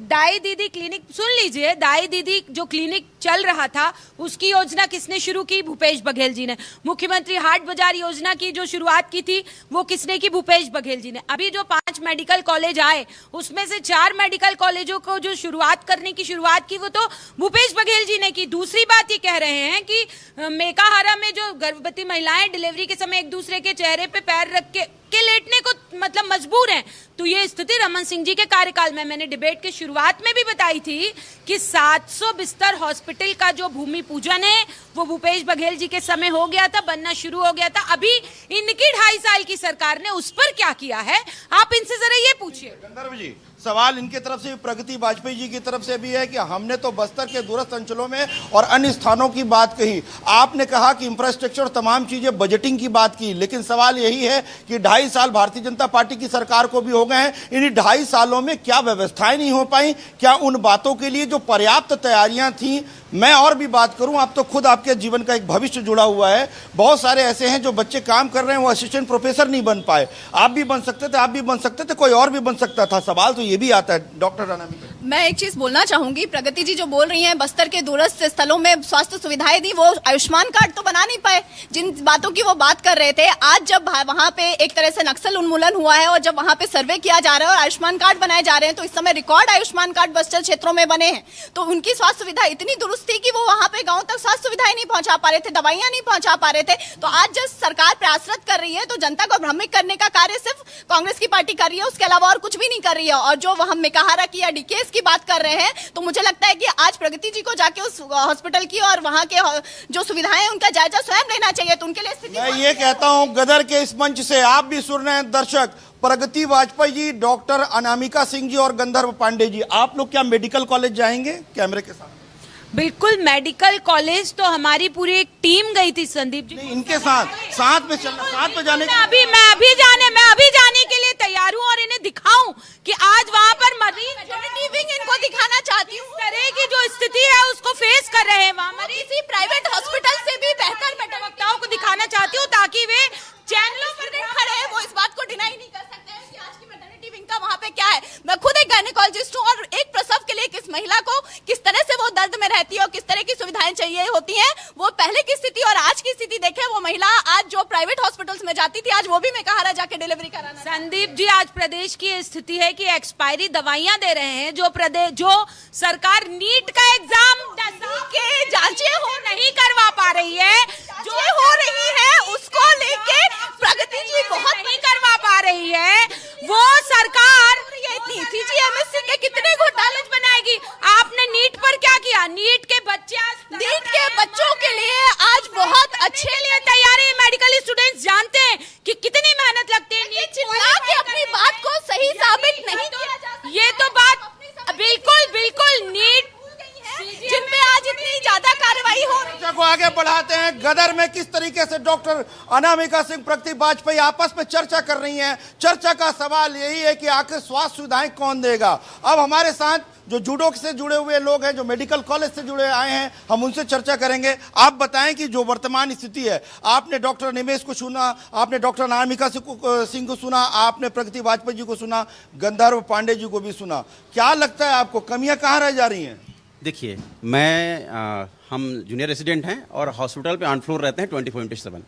दाई दीदी क्लिनिक, सुन लीजिए, दाई दीदी जो क्लिनिक चल रहा था उसकी योजना किसने शुरू की? भूपेश बघेल जी ने। मुख्यमंत्री हाट बाजार योजना की जो शुरुआत की थी वो किसने की? भूपेश बघेल जी ने। अभी जो 5 मेडिकल कॉलेज आए उसमें से 4 मेडिकल कॉलेजों को जो शुरुआत की वो तो भूपेश बघेल जी ने की। दूसरी बात ये कह रहे हैं कि मेकाहारा में जो गर्भवती महिलाएं डिलीवरी के समय एक दूसरे के चेहरे पे पैर रख के लेटने को मतलब मजबूर हैं। तो ये स्थिति रमन सिंह जी के कार्यकाल में, मैंने डिबेट के शुरुआत में भी बताई थी कि 700 बिस्तर हॉस्पिटल का जो भूमि पूजन है वो भूपेश बघेल जी के समय हो गया था, बनना शुरू हो गया था। अभी इनकी 2.5 साल की सरकार ने उस पर क्या किया है, आप इनसे जरा ये पूछिए। गंधर्व जी, सवाल इनकी तरफ से, प्रगति वाजपेयी जी की तरफ से भी है कि हमने तो बस्तर के दूरस्थ अंचलों में और अन्य स्थानों की बात कही, आपने कहा कि इंफ्रास्ट्रक्चर तमाम चीजें, बजटिंग की बात की, लेकिन सवाल यही है कि 2.5 साल भारतीय जनता पार्टी की सरकार को भी हो गए हैं। इन 2.5 सालों में क्या व्यवस्थाएं नहीं हो पाई? क्या उन बातों के लिए जो पर्याप्त तैयारियां थी? मैं और भी बात करूं, आप तो खुद, आपके जीवन का एक भविष्य जुड़ा हुआ है, बहुत सारे ऐसे हैं जो बच्चे काम कर रहे हैं, वो असिस्टेंट प्रोफेसर नहीं बन पाए। आप भी बन सकते थे, आप भी बन सकते थे, कोई और भी बन सकता था। सवाल तो ये भी आता है, डॉक्टर राणा। मैं एक चीज बोलना चाहूंगी, प्रगति जी जो बोल रही हैं बस्तर के दूरस्थ स्थलों में स्वास्थ्य सुविधाएं दी, वो आयुष्मान कार्ड तो बना नहीं पाए। जिन बातों की वो बात कर रहे थे, आज जब वहां पे एक तरह से नक्सल उन्मूलन हुआ है और जब वहां पे सर्वे किया जा रहा है और आयुष्मान कार्ड बनाए जा रहे हैं, तो इस समय रिकॉर्ड आयुष्मान कार्ड बस्तर क्षेत्रों में बने हैं। तो उनकी स्वास्थ्य सुविधा इतनी दुरुस्त थी कि वो वहां पे गाँव तक स्वास्थ्य सुविधाएं नहीं पहुंचा पा रहे थे, दवाइयां नहीं पहुंचा पा रहे थे। तो आज जब सरकार प्रयासरत कर रही है तो जनता को भ्रमित करने का कार्य सिर्फ कांग्रेस की पार्टी कर रही है, उसके अलावा और कुछ भी नहीं कर रही है। और जो हम मेकाहारा की या डीकेएस की बात कर रहे हैं, तो मुझे लगता है कि आज प्रगति जी को जाके उस हॉस्पिटल की और वहां के जो सुविधाएं हैं उनका जायजा स्वयं लेना चाहिए। तो उनके लिए स्थिति मैं ये कहता हूं गदर के इस मंच से आप भी सुन रहे हैं दर्शक, प्रगति वाजपेयी जी, डॉक्टर अनामिका सिंह जी और गंधर्व पांडे जी, आप लोग क्या मेडिकल कॉलेज जाएंगे कैमरे के साथ? बिल्कुल, मेडिकल कॉलेज तो हमारी पूरी एक टीम गई थी संदीप जी। नहीं, इनके साथ में चलना, साथ में जाने मैं अभी जाने के लिए तैयार हूँ और इन्हें दिखाऊं कि आज वहाँ पर मरीज विंग इनको दिखाना चाहती हूँ, इस तरह की जो स्थिति है उसको फेस कर रहे हैं वहाँ मरीज प्राइवेट हॉस्पिटल से भी बेहतर वक्ताओं को दिखाना चाहती हूँ ताकि वे चैनलों पर खड़े हैं, वो इस बात को डिनाई नहीं कर सकते हैं कि आज की मैटरनिटी विंग का वहाँ पे क्या है। मैं खुद एक गायनेकोलॉजिस्ट हूँ और एक प्रसव के लिए किस महिला को किस तरह से वो दर्द में रहती है और किस तरह की सुविधाएं चाहिए होती हैं, वो पहले की स्थिति और आज की स्थिति देखें। वो महिला आज जो प्राइवेट हॉस्पिटल्स में जाती थी, आज वो भी मेकाहारा जाके डिलीवरी कराना। संदीप जी, आज प्रदेश की स्थिति है कि एक्सपायरी दवाइयां दे रहे हैं, जो सरकार नीट का एग्जाम के जांचें हो नहीं करवा पा रही है, जो हो रही है उसको लेके प्रगति जी बहुत नहीं करवा पा रही है, वो सरकार इतनी सीजीएमएससी के कितने घोटाले बनाएगी। आपने नीट पर क्या किया? नीट के बच्चों के लिए आज बहुत अच्छे लिए तैयारी, मेडिकल स्टूडेंट्स जानते हैं कि कितनी मेहनत लगती है। चिल्ला के अपनी बात को सही साबित नहीं किया जा सकता। ये तो बात बिल्कुल नीट जिन पे आज इतनी ज्यादा कार्रवाई हो रही चर्चा को आगे बढ़ाते हैं। गदर में किस तरीके से डॉक्टर अनामिका सिंह, प्रगति वाजपेयी आपस में चर्चा कर रही हैं। चर्चा का सवाल यही है कि आखिर स्वास्थ्य सुविधाएं कौन देगा। अब हमारे साथ जो जूडो से जुड़े हुए लोग हैं, जो मेडिकल कॉलेज से जुड़े आए हैं, हम उनसे चर्चा करेंगे। आप बताएं कि जो वर्तमान स्थिति है, आपने डॉक्टर निमेश को सुना, आपने डॉक्टर अनामिका सिंह को सुना, आपने प्रगति वाजपेयी जी को सुना, गंधर्व पांडे जी को भी सुना। क्या लगता है आपको, कमियां कहाँ रह जा रही हैं? देखिए, हम जूनियर रेजिडेंट हैं और हॉस्पिटल पे ऑन फ्लोर रहते हैं 24/7।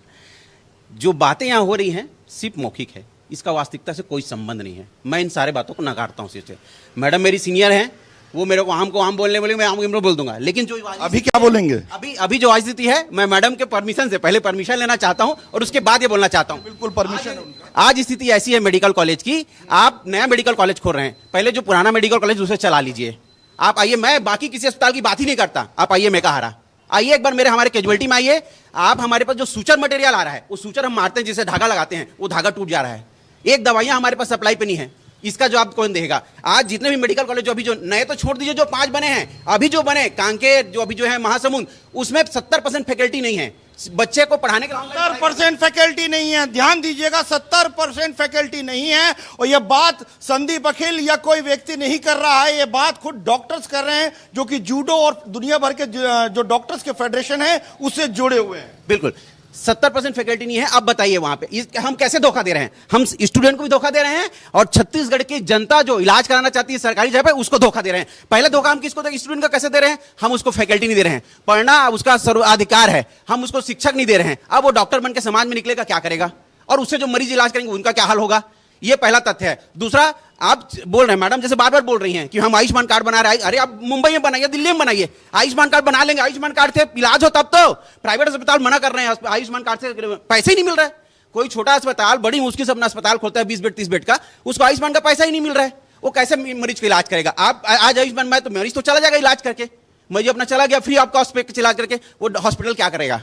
जो बातें यहाँ हो रही हैं सिर्फ मौखिक है, इसका वास्तविकता से कोई संबंध नहीं है। मैं इन सारे बातों को नकारता हूँ सिर्फ। मैडम मेरी सीनियर हैं, वो मेरे को आम बोलने बोले, मैं आम बोल दूंगा। लेकिन जो अभी क्या बोलेंगे? अभी जो स्थिति है, मैं मैडम के परमिशन से पहले परमिशन लेना चाहता हूँ और उसके बाद ये बोलना चाहता हूँ। बिल्कुल परमिशन। आज स्थिति ऐसी है मेडिकल कॉलेज की, आप नया मेडिकल कॉलेज खोल रहे हैं, पहले जो पुराना मेडिकल कॉलेज उसे चला लीजिए। आप आइए, मैं बाकी किसी अस्पताल की बात ही नहीं करता। आप आइए मेकाहारा, आइए एक बार हमारे कैजुअलिटी में आइए। आप हमारे पास जो सूचर मटेरियल आ रहा है, वो सूचर हम मारते हैं, जिसे धागा लगाते हैं, वो धागा टूट जा रहा है। एक दवाइयां हमारे पास सप्लाई पे नहीं है, इसका जवाब कौन देगा? आज जितने भी मेडिकल कॉलेज जो नए तो छोड़ दीजिए, जो 5 बने हैं, अभी जो बने कांकेर, जो अभी जो है महासमुंद, उसमें 70% फैकल्टी नहीं है बच्चे को पढ़ाने के लिए। 70% फैकल्टी नहीं है, ध्यान दीजिएगा, 70% फैकल्टी नहीं है। और यह बात संदीप अखिल या कोई व्यक्ति नहीं कर रहा है, यह बात खुद डॉक्टर्स कर रहे हैं, जो कि जूडो और दुनिया भर के जो डॉक्टर्स के फेडरेशन है उससे जुड़े हुए हैं। बिल्कुल 70% फैकल्टी नहीं है। अब बताइए वहां पे हम कैसे धोखा दे रहे हैं? हम स्टूडेंट को भी धोखा दे रहे हैं और छत्तीसगढ़ की जनता जो इलाज कराना चाहती है सरकारी जगह पे, उसको धोखा दे रहे हैं। पहले धोखा हम किसको दे? स्टूडेंट का कैसे दे रहे हैं? हम उसको फैकल्टी नहीं दे रहे हैं, पढ़ना उसका सर्वाधिकार है, हम उसको शिक्षक नहीं दे रहे हैं। अब वो डॉक्टर बनकर समाज में निकलेगा, क्या करेगा? और उससे जो मरीज इलाज करेंगे उनका क्या हाल होगा? ये पहला तथ्य है। दूसरा, आप बोल रहे हैं मैडम, जैसे बार बार बोल रही हैं कि हम आयुष्मान कार्ड बना रहे हैं। अरे आप मुंबई में बनाइए, दिल्ली में बनाइए, आयुष्मान कार्ड बना लेंगे। आयुष्मान कार्ड से इलाज हो तब तो। प्राइवेट अस्पताल मना कर रहे हैं, आयुष्मान कार्ड से पैसे ही नहीं मिल रहा है। कोई छोटा अस्पताल बड़ी मुश्किल से अपना अस्पताल खोलता है 20 बेड 30 बेड का, उसको आयुष्मान का पैसा ही नहीं मिल रहा है। वो कैसे मरीज का इलाज करेगा? आप आज आयुष्मान में तो मरीज तो चला जाएगा इलाज करके, मरीज अपना चला गया फ्री ऑफ कॉस्ट पे इलाज करके, वो हॉस्पिटल क्या करेगा?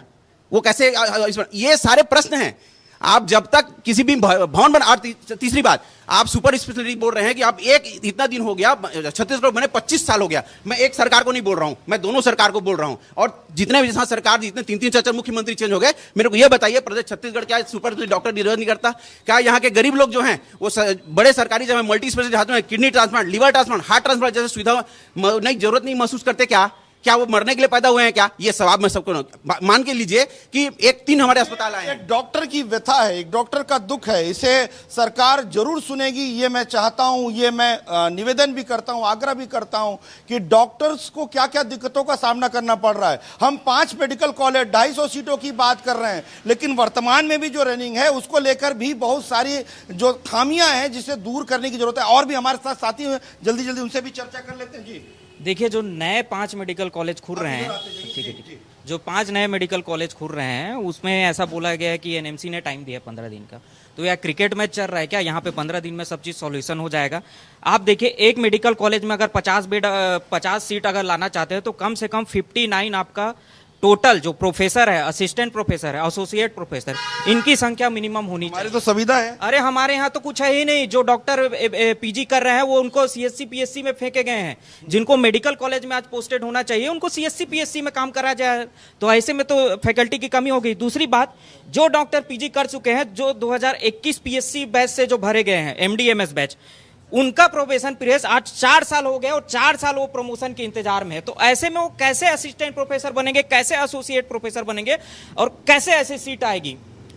वो कैसे? ये सारे प्रश्न हैं। आप जब तक किसी भी भवन बना, और तीसरी बात, आप सुपर स्पेशलिटी बोल रहे हैं कि आप इतना दिन हो गया छत्तीसगढ़ बने 25 साल हो गया। मैं एक सरकार को नहीं बोल रहा हूं, मैं दोनों सरकार को बोल रहा हूं। और जितने भी सरकार, जितने 3-3 4-4 मुख्यमंत्री चेंज हो गए, मेरे को यह बताइए प्रदेश छत्तीसगढ़ क्या सुपर डॉक्टर डिजर्व नहीं करता? क्या यहाँ के गरीब लोग जो हैं वो बड़े सरकारी जगह multi speciality, kidney transplant, liver transplant, heart transplant जैसे सुविधा नहीं, जरूरत नहीं महसूस करते क्या? क्या वो मरने के लिए पैदा हुए हैं क्या? ये सवाल मैं सबको मान के लीजिए कि 3 हमारे अस्पताल आए हैं। एक डॉक्टर की व्यथा है, एक डॉक्टर का दुख है, इसे सरकार जरूर सुनेगी, ये मैं चाहता हूं, ये मैं निवेदन भी करता हूं, आग्रह भी करता हूं कि डॉक्टर्स को क्या क्या दिक्कतों का सामना करना पड़ रहा है। हम 5 मेडिकल कॉलेज 250 सीटों की बात कर रहे हैं, लेकिन वर्तमान में भी जो रनिंग है उसको लेकर भी बहुत सारी जो खामियां हैं जिसे दूर करने की जरूरत है। और भी हमारे साथ साथी हैं, जल्दी जल्दी उनसे भी चर्चा कर लेते हैं। जी देखिए, जो नए 5 मेडिकल कॉलेज खुल रहे हैं, ठीक है, जो 5 नए मेडिकल कॉलेज खुल रहे हैं उसमें ऐसा बोला गया है कि एनएमसी ने टाइम दिया 15 दिन का। तो यह क्रिकेट मैच चल रहा है क्या? यहाँ पे 15 दिन में सब चीज सॉल्यूशन हो जाएगा? आप देखिए, एक मेडिकल कॉलेज में अगर 50 सीट अगर लाना चाहते हैं तो कम से कम 59 आपका टोटल जो प्रोफेसर है, असिस्टेंट प्रोफेसर है, एसोसिएट प्रोफेसर, इनकी संख्या मिनिमम होनी हमारी चाहिए। तो सुविधा है। अरे हमारे यहाँ तो कुछ है ही नहीं। जो डॉक्टर पीजी कर रहे हैं वो उनको सीएससी पीएससी में फेंके गए हैं। जिनको मेडिकल कॉलेज में आज पोस्टेड होना चाहिए उनको सीएससी पीएससी में काम करा जाए, तो ऐसे में तो फैकल्टी की कमी हो गई। दूसरी बात, जो डॉक्टर पीजी कर चुके हैं, जो 2021 पीएससी बैच से जो भरे गए हैं, एमडीएमएस बैच, उनका प्रोबेशन पीरियड आज 4 साल हो गए और 4 साल वो प्रमोशन के इंतजार में है। तो ऐसे में वो कैसे असिस्टेंट प्रोफेसर बनेंगे, कैसे एसोसिएट प्रोफेसर बनेंगे और कैसे ऐसी सीट आएगी?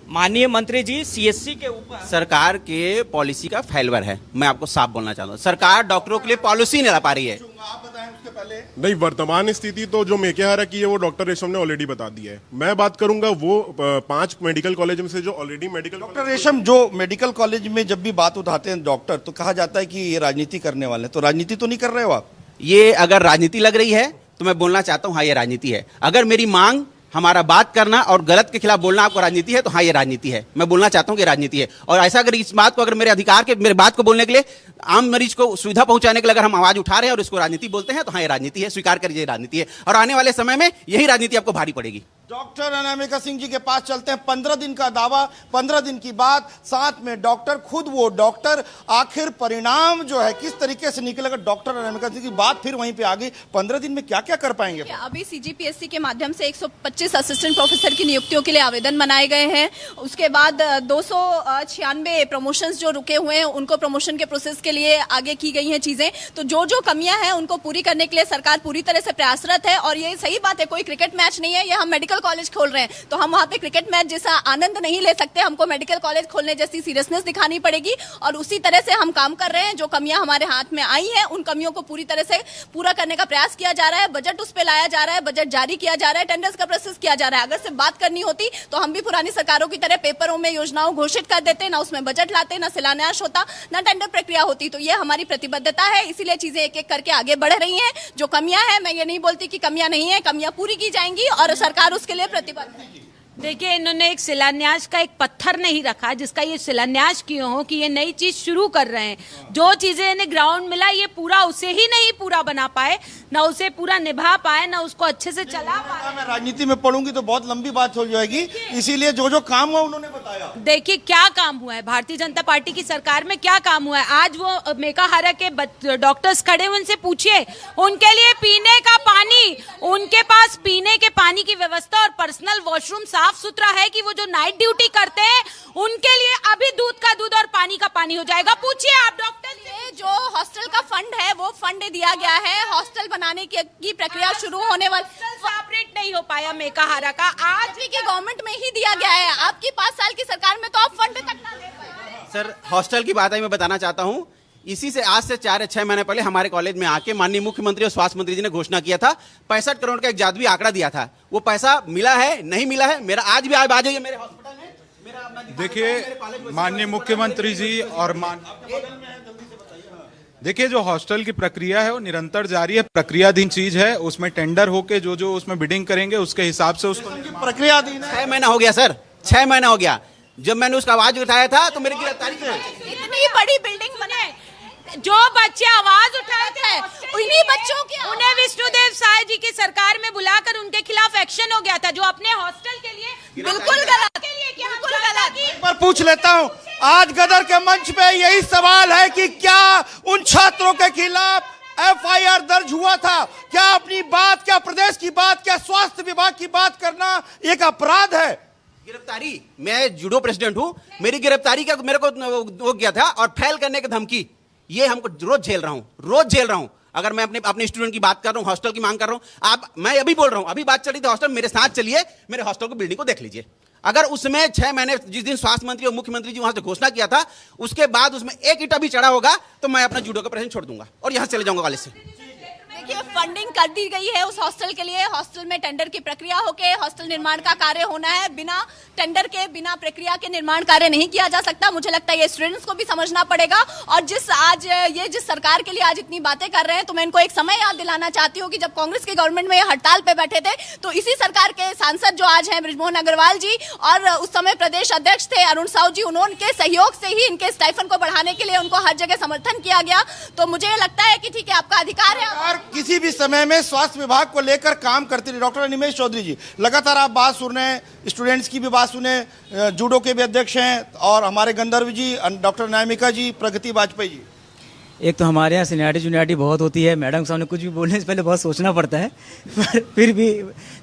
माननीय मंत्री जी, सीएससी के ऊपर सरकार के पॉलिसी का फेलवर है। मैं आपको साफ बोलना चाहता हूँ, सरकार डॉक्टरों के लिए पॉलिसी नहीं ला पा रही है। आप बताएं उसके पहले। नहीं, वर्तमान स्थिति तो जो मेकेहारा की है वो डॉक्टर रेशम ने ऑलरेडी बता दी है। मैं बात करूंगा वो 5 मेडिकल कॉलेज में से जो ऑलरेडी मेडिकल डॉक्टर रेशम, जो मेडिकल कॉलेज में जब भी बात उठाते हैं डॉक्टर, तो कहा जाता है कि ये राजनीति करने वाले हैं। तो राजनीति तो नहीं कर रहे हो आप? ये अगर राजनीति लग रही है तो मैं बोलना चाहता हूं, हाँ ये राजनीति है। अगर मेरी मांग, हमारा बात करना और गलत के खिलाफ बोलना आपको राजनीति है तो हाँ ये राजनीति है। मैं बोलना चाहता हूं कि राजनीति है। और ऐसा अगर इस बात को, अगर मेरे अधिकार के, मेरे बात को बोलने के लिए, आम मरीज को सुविधा पहुंचाने के लिए अगर हम आवाज उठा रहे हैं और इसको राजनीति बोलते हैं तो हाँ ये राजनीति है। स्वीकार करिए, राजनीति है। और आने वाले समय में यही राजनीति आपको भारी पड़ेगी। डॉक्टर अनामिका सिंह जी के पास चलते हैं। 15 दिन का दावा, 15 दिन की बात, साथ में डॉक्टर, खुद वो डॉक्टर। आखिर परिणाम जो है किस तरीके से निकलेगा? डॉक्टर अनामिका सिंह की बात फिर वहीं पे आ गई। 15 दिन में क्या क्या कर पाएंगे? अभी सीजीपीएससी के माध्यम से 125 असिस्टेंट प्रोफेसर की नियुक्तियों के लिए आवेदन बनाए गए हैं। उसके बाद 296 प्रमोशंस जो रुके हुए हैं उनको प्रमोशन के प्रोसेस के लिए आगे की गई हैं चीजें। तो जो जो कमियां हैं उनको पूरी करने के लिए सरकार पूरी तरह से प्रयासरत है। और ये सही बात है, कोई क्रिकेट मैच नहीं है, ये हम मेडिकल कॉलेज खोल रहे हैं, तो हम वहां पे क्रिकेट मैच जैसा आनंद नहीं ले सकते। हमको मेडिकल कॉलेज खोलने जैसी सीरियसनेस दिखानी पड़ेगी और उसी तरह से हम काम कर रहे हैं। जो कमियां हमारे हाथ में आई हैं उन कमियों को पूरी तरह से पूरा करने का प्रयास किया जा रहा है। बजट उस पे लाया जा रहा है, बजट जारी किया जा रहा है, टेंडर्स का प्रोसेस किया जा रहा है। अगर सिर्फ बात करनी होती तो हम भी पुरानी सरकारों की तरह पेपरों में योजनाओं घोषित कर देते, ना उसमें बजट लाते, ना शिलान्यास होता, ना टेंडर प्रक्रिया होती। तो ये हमारी प्रतिबद्धता है, इसीलिए चीजें एक एक करके आगे बढ़ रही हैं। जो कमियां हैं, मैं ये नहीं बोलती कि कमियां नहीं है, कमियां पूरी की जाएंगी और सरकार उसके लिए प्रतिबद्ध है। देखिए, इन्होंने एक शिलान्यास का एक पत्थर नहीं रखा जिसका ये शिलान्यास क्यों हो कि ये नई चीज शुरू कर रहे हैं। जो चीजें इन्हें ग्राउंड मिला ये पूरा उसे ही नहीं पूरा बना पाए, ना उसे पूरा निभा पाए, ना उसको अच्छे से चला पाए। मैं राजनीति में पढ़ूंगी तो बहुत लंबी बात हो जाएगी, इसीलिए जो जो काम हुआ उन्होंने बताया। देखिए क्या काम हुआ है, भारतीय जनता पार्टी की सरकार में क्या काम हुआ है। आज वो मेकाहारा के डॉक्टर्स खड़े, उनसे पूछिए, उनके लिए पीने का पानी, उनके पास पीने के पानी की व्यवस्था और पर्सनल वॉशरूम साफ सुथरा है कि वो जो नाइट ड्यूटी करते हैं उनके लिए अभी दूध का दूध और पानी का पानी हो जाएगा। पूछिए आप डॉक्टर से। जो हॉस्टल का फंड है वो फंड दिया गया है, हॉस्टल बनाने की प्रक्रिया शुरू होने वाली, ऑपरेट नहीं हो पाया मेकाहारा का, आज भी के गवर्नमेंट में ही दिया गया है। आपकी 5 साल की सरकार में तो आप फंड तक ना दे पाए। सर, हॉस्टल की बात है, मैं बताना चाहता हूं, इसी से आज से 4 या 6 महीने पहले हमारे कॉलेज में आके माननीय मुख्यमंत्री और स्वास्थ्य मंत्री जी ने घोषणा किया था, 65 करोड़ का एक जादुई आंकड़ा दिया था। वो पैसा मिला है, नहीं मिला है? मेरा आज भी आ जाइए मेरे हॉस्पिटल में, मेरा अपना देखिए, माननीय मुख्यमंत्री जी और देखिए, जो हॉस्टल की प्रक्रिया है वो निरंतर जारी है, प्रक्रियाधीन चीज है। उसमें टेंडर होके जो जो उसमें बिडिंग करेंगे उसके हिसाब से उसको प्रक्रियाधीन है। 6 महीना हो गया सर, 6 महीना हो गया। जब मैंने उसका आवाज उठाया था तो मेरी गिरफ्तारी से इतनी बड़ी बिल्डिंग बने, जो बच्चे आवाज उठाए थे उन्हीं बच्चों के उन्हें विष्णुदेव साय जी की सरकार में बुलाकर उनके खिलाफ एक्शन हो गया था, जो अपने हॉस्टल के लिए बिल्कुल गलत, बिल्कुल गलत। एक बार पूछ लेता हूं, आज गदर के मंच पे यही सवाल है कि क्या उन छात्रों के खिलाफ एफआईआर दर्ज हुआ था? क्या अपनी बात, क्या प्रदेश की बात, क्या स्वास्थ्य विभाग की बात करना एक अपराध है? गिरफ्तारी, मैं जूडो प्रेसिडेंट हूं, मेरी गिरफ्तारी का मेरे को वो किया था और फैल करने की धमकी, ये हमको रोज झेल रहा हूं, रोज झेल रहा हूं। अगर मैं अपने स्टूडेंट की बात कर रहा हूं, हॉस्टल की मांग कर रहा हूं, मैं अभी बोल रहा हूं, अभी बात चली थी हॉस्टल, मेरे साथ चलिए, मेरे हॉस्टल को बिल्डिंग को देख लीजिए। अगर उसमें 6 महीने, जिस दिन स्वास्थ्य मंत्री और मुख्यमंत्री जी वहां से घोषणा किया था, उसके बाद उसमें एक ईंटा भी चढ़ा होगा तो मैं अपना जूडो का प्रेजेंट छोड़ दूंगा और यहां चले जाऊंगा कॉलेज से। देखिए, फंडिंग कर दी गई है उस हॉस्टल के लिए। हॉस्टल में टेंडर की प्रक्रिया होके हॉस्टल निर्माण का कार्य होना है। बिना टेंडर के, बिना प्रक्रिया के निर्माण कार्य नहीं किया जा सकता। मुझे लगता है ये स्टूडेंट्स को भी समझना पड़ेगा। और जिस सरकार के लिए आज इतनी बातें कर रहे हैं, तो मैं इनको एक समय याद दिलाना चाहती हूँ कि जब कांग्रेस की गवर्नमेंट में ये हड़ताल पे बैठे थे, तो इसी सरकार के सांसद जो आज हैं बृजमोहन अग्रवाल जी, और उस समय प्रदेश अध्यक्ष थे अरुण साहू जी, उनके सहयोग से ही इनके स्टाइफन को बढ़ाने के लिए उनको हर जगह समर्थन किया गया। तो मुझे लगता है कि ठीक है, आपका अधिकार है। किसी भी समय में स्वास्थ्य विभाग को लेकर काम करती रही। डॉक्टर अनिमेष चौधरी जी, लगातार आप बात सुन रहे हैं, स्टूडेंट्स की भी बात सुने, जूडो के भी अध्यक्ष हैं, और हमारे गंधर्व जी, डॉक्टर अनामिका जी, प्रगति वाजपेयी जी। एक तो हमारे यहाँ सीनियरिटी जूनियरिटी बहुत होती है, मैडम सामने कुछ भी बोलने से पहले बहुत सोचना पड़ता है। पर फिर भी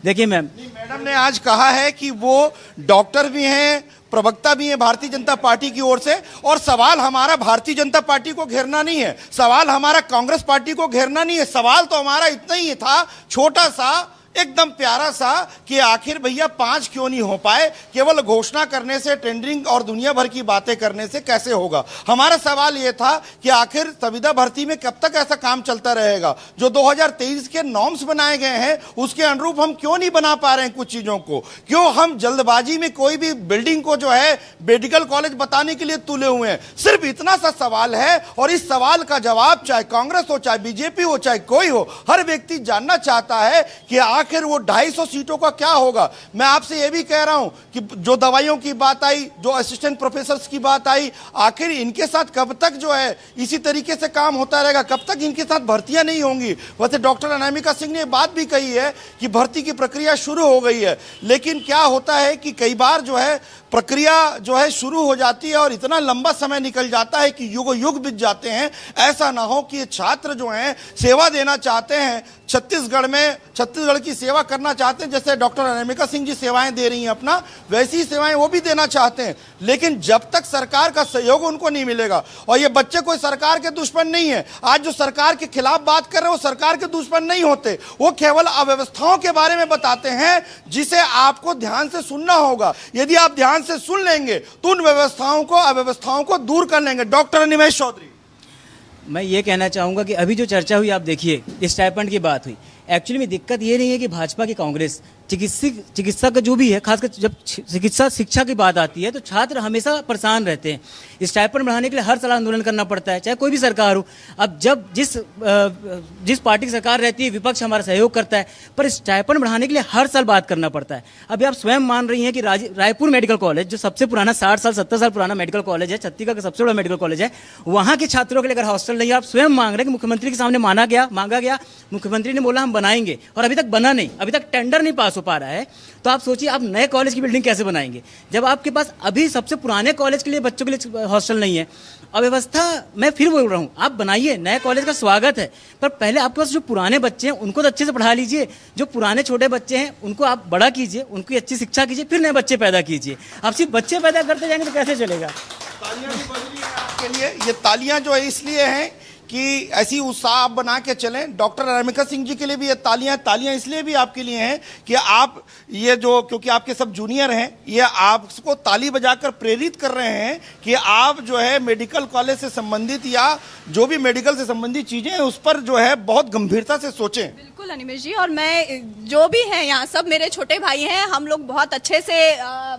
देखिए मैडम ने आज कहा है कि वो डॉक्टर भी हैं, प्रवक्ता भी हैं भारतीय जनता पार्टी की ओर से, और सवाल हमारा भारतीय जनता पार्टी को घेरना नहीं है, सवाल हमारा कांग्रेस पार्टी को घेरना नहीं है, सवाल तो हमारा इतना ही था, छोटा सा, एकदम प्यारा सा, कि आखिर भैया 5 क्यों नहीं हो पाए। केवल घोषणा करने से, टेंडरिंग और दुनिया भर की बातें करने से कैसे होगा। हमारा सवाल यह था कि आखिर संविदा भर्ती में कब तक ऐसा काम चलता रहेगा। जो 2023 के नॉर्म्स बनाए गए हैं उसके अनुरूप हम क्यों नहीं बना पा रहे हैं कुछ चीजों को। क्यों हम जल्दबाजी में कोई भी बिल्डिंग को जो है मेडिकल कॉलेज बताने के लिए तुले हुए हैं। सिर्फ इतना सा सवाल है, और इस सवाल का जवाब चाहे कांग्रेस हो, चाहे बीजेपी हो, चाहे कोई हो, हर व्यक्ति जानना चाहता है कि आखिर वो 250 सीटों का क्या होगा। मैं आपसे ये भी कह रहा हूं कि जो दवाइयों की बात आई, जो असिस्टेंट प्रोफेसर की बात आई, आखिर इनके साथ कब तक जो है इसी तरीके से काम होता रहेगा, कब तक इनके साथ भर्तियां नहीं होंगी। वैसे डॉक्टर अनामिका सिंह ने बात भी कही है कि भर्ती की प्रक्रिया शुरू हो गई है, लेकिन क्या होता है कि कई बार जो है प्रक्रिया जो है शुरू हो जाती है और इतना लंबा समय निकल जाता है कि युग युग बीत जाते हैं। ऐसा ना हो कि छात्र जो हैं सेवा देना चाहते हैं, छत्तीसगढ़ की सेवा करना चाहते हैं, जैसे डॉक्टर अनामिका सिंह जी सेवाएं दे रही हैं अपना, वैसी सेवाएं वो भी देना चाहते हैं, लेकिन जब तक सरकार का सहयोग उनको नहीं मिलेगा। और ये बच्चे कोई सरकार के दुश्मन नहीं है। आज जो सरकार के खिलाफ बात कर रहे हैं वो सरकार के दुश्मन नहीं होते, वो केवल अव्यवस्थाओं के बारे में बताते हैं, जिसे आपको ध्यान से सुनना होगा। यदि आप ध्यान से सुन लेंगे तो उन अव्यवस्थाओं को दूर कर लेंगे। डॉक्टर अनिमेष चौधरी, मैं ये कहना चाहूँगा कि अभी जो चर्चा हुई, आप देखिए स्टाइपेंड की बात हुई, एक्चुअली में दिक्कत ये नहीं है कि भाजपा की कांग्रेस चिकित्सा का जो भी है, खासकर जब शिक्षा की बात आती है तो छात्र हमेशा परेशान रहते हैं। स्टाइपेंड बढ़ाने के लिए हर साल आंदोलन करना पड़ता है, चाहे कोई भी सरकार हो। अब जब जिस पार्टी की सरकार रहती है, विपक्ष हमारा सहयोग करता है, पर स्टाइपेंड बढ़ाने के लिए हर साल बात करना पड़ता है। अभी आप स्वयं मान रही हैं कि रायपुर मेडिकल कॉलेज, जो सबसे पुराना 60 साल 70 साल पुराना मेडिकल कॉलेज है, छत्तीसगढ़ का सबसे बड़ा मेडिकल कॉलेज है, वहाँ के छात्रों के लिए अगर हॉस्टल नहीं है, आप स्वयं मांग रहे हैं कि मुख्यमंत्री के सामने मांगा गया, मुख्यमंत्री ने बोला हम बनाएंगे, और अभी तक बना नहीं, अभी तक टेंडर नहीं पास हो पा रहा है। तो आप सोचिए आप नए कॉलेज की बिल्डिंग कैसे बनाएंगे जब आपके पास अभी सबसे पुराने कॉलेज के लिए बच्चों के लिए हॉस्टल नहीं है। अव्यवस्था, मैं फिर बोल रहा हूँ, आप बनाइए, नए कॉलेज का स्वागत है, पर पहले आपके पास जो पुराने बच्चे हैं उनको तो अच्छे से पढ़ा लीजिए, जो पुराने छोटे बच्चे हैं उनको आप बड़ा कीजिए, उनकी अच्छी शिक्षा कीजिए, फिर नए बच्चे पैदा कीजिए। आप सिर्फ बच्चे पैदा करते जाएंगे तो कैसे चलेगा। तालियां भी बज रही हैं आपके लिए। ये तालियां जो है इसलिए हैं कि ऐसी उत्साह आप बना के चलें। डॉक्टर अनामिका सिंह जी के लिए भी ये तालियां इसलिए भी आपके लिए हैं कि आप ये जो, क्योंकि आपके सब जूनियर हैं, ये आपको ताली बजाकर प्रेरित कर रहे हैं कि आप जो है मेडिकल कॉलेज से संबंधित या जो भी मेडिकल से संबंधित चीजें हैं उस पर जो है बहुत गंभीरता से सोचें। बिल्कुल अनिमेष जी, और मैं जो भी हैं यहाँ सब मेरे छोटे भाई हैं, हम लोग बहुत अच्छे से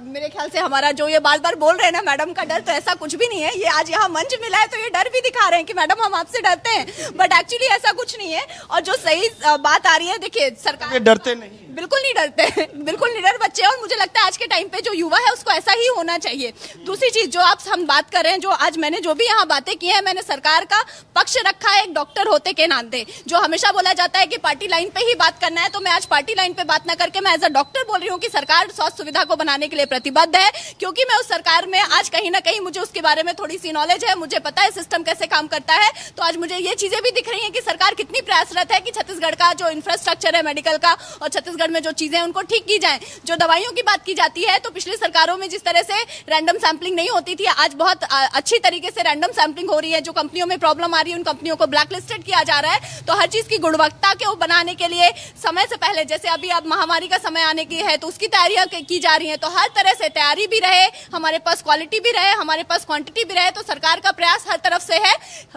मेरे ख्याल से हमारा जो ये बार बार बोल रहे हैं ना मैडम का डर, तो ऐसा कुछ भी नहीं है। ये आज यहाँ मंच मिला है तो ये डर भी दिखा रहे हैं कि मैडम हम आपसे डरते हैं, बट एक्चुअली ऐसा कुछ नहीं है। और जो सही बात आ रही है, देखिए सरकार डरते नहीं, बिल्कुल नहीं डरते, बिल्कुल निडर बच्चे हैं, और मुझे लगता है आज के टाइम पे जो युवा है उसको ऐसा ही होना चाहिए। दूसरी चीज जो हम बात कर रहे हैं, जो आज मैंने जो भी यहाँ बातें की हैं, मैंने सरकार का पक्ष रखा है एक डॉक्टर होते के नाते। जो हमेशा बोला जाता है कि पार्टी लाइन पे ही बात करना है, तो मैं आज पार्टी लाइन पे बात ना करके मैं एज अ डॉक्टर बोल रही हूँ कि सरकार स्वास्थ्य सुविधा को बनाने के लिए प्रतिबद्ध है, क्योंकि मैं उस सरकार में आज कहीं ना कहीं मुझे उसके बारे में थोड़ी सी नॉलेज है, मुझे पता है सिस्टम कैसे काम करता है। तो आज मुझे ये चीजें भी दिख रही है कि सरकार कितनी प्रयासरत है कि छत्तीसगढ़ का जो इंफ्रास्ट्रक्चर है मेडिकल का, और छत्तीसगढ़ छत्तीसगढ़ में जो चीजें उनको ठीक की जाएं। जो दवाइयों की बात की जाती है तो पिछली सरकारों में जिस तरह से रैंडम सैंपलिंग नहीं होती थी, आज बहुत अच्छी तरीके से रैंडम सैंपलिंग हो रही है। जो कंपनियों में प्रॉब्लम आ रही है उन कंपनियों को ब्लैक लिस्टेड किया जा रहा है। तो हर चीज की गुणवत्ता को बनाने के लिए समय से पहले, जैसे अभी अब महामारी का समय आने की है तो उसकी तैयारियां की जा रही है। तो हर तरह से तैयारी भी रहे, हमारे पास क्वालिटी भी रहे, हमारे पास क्वांटिटी भी रहे। तो सरकार का प्रयास हर तरफ से है।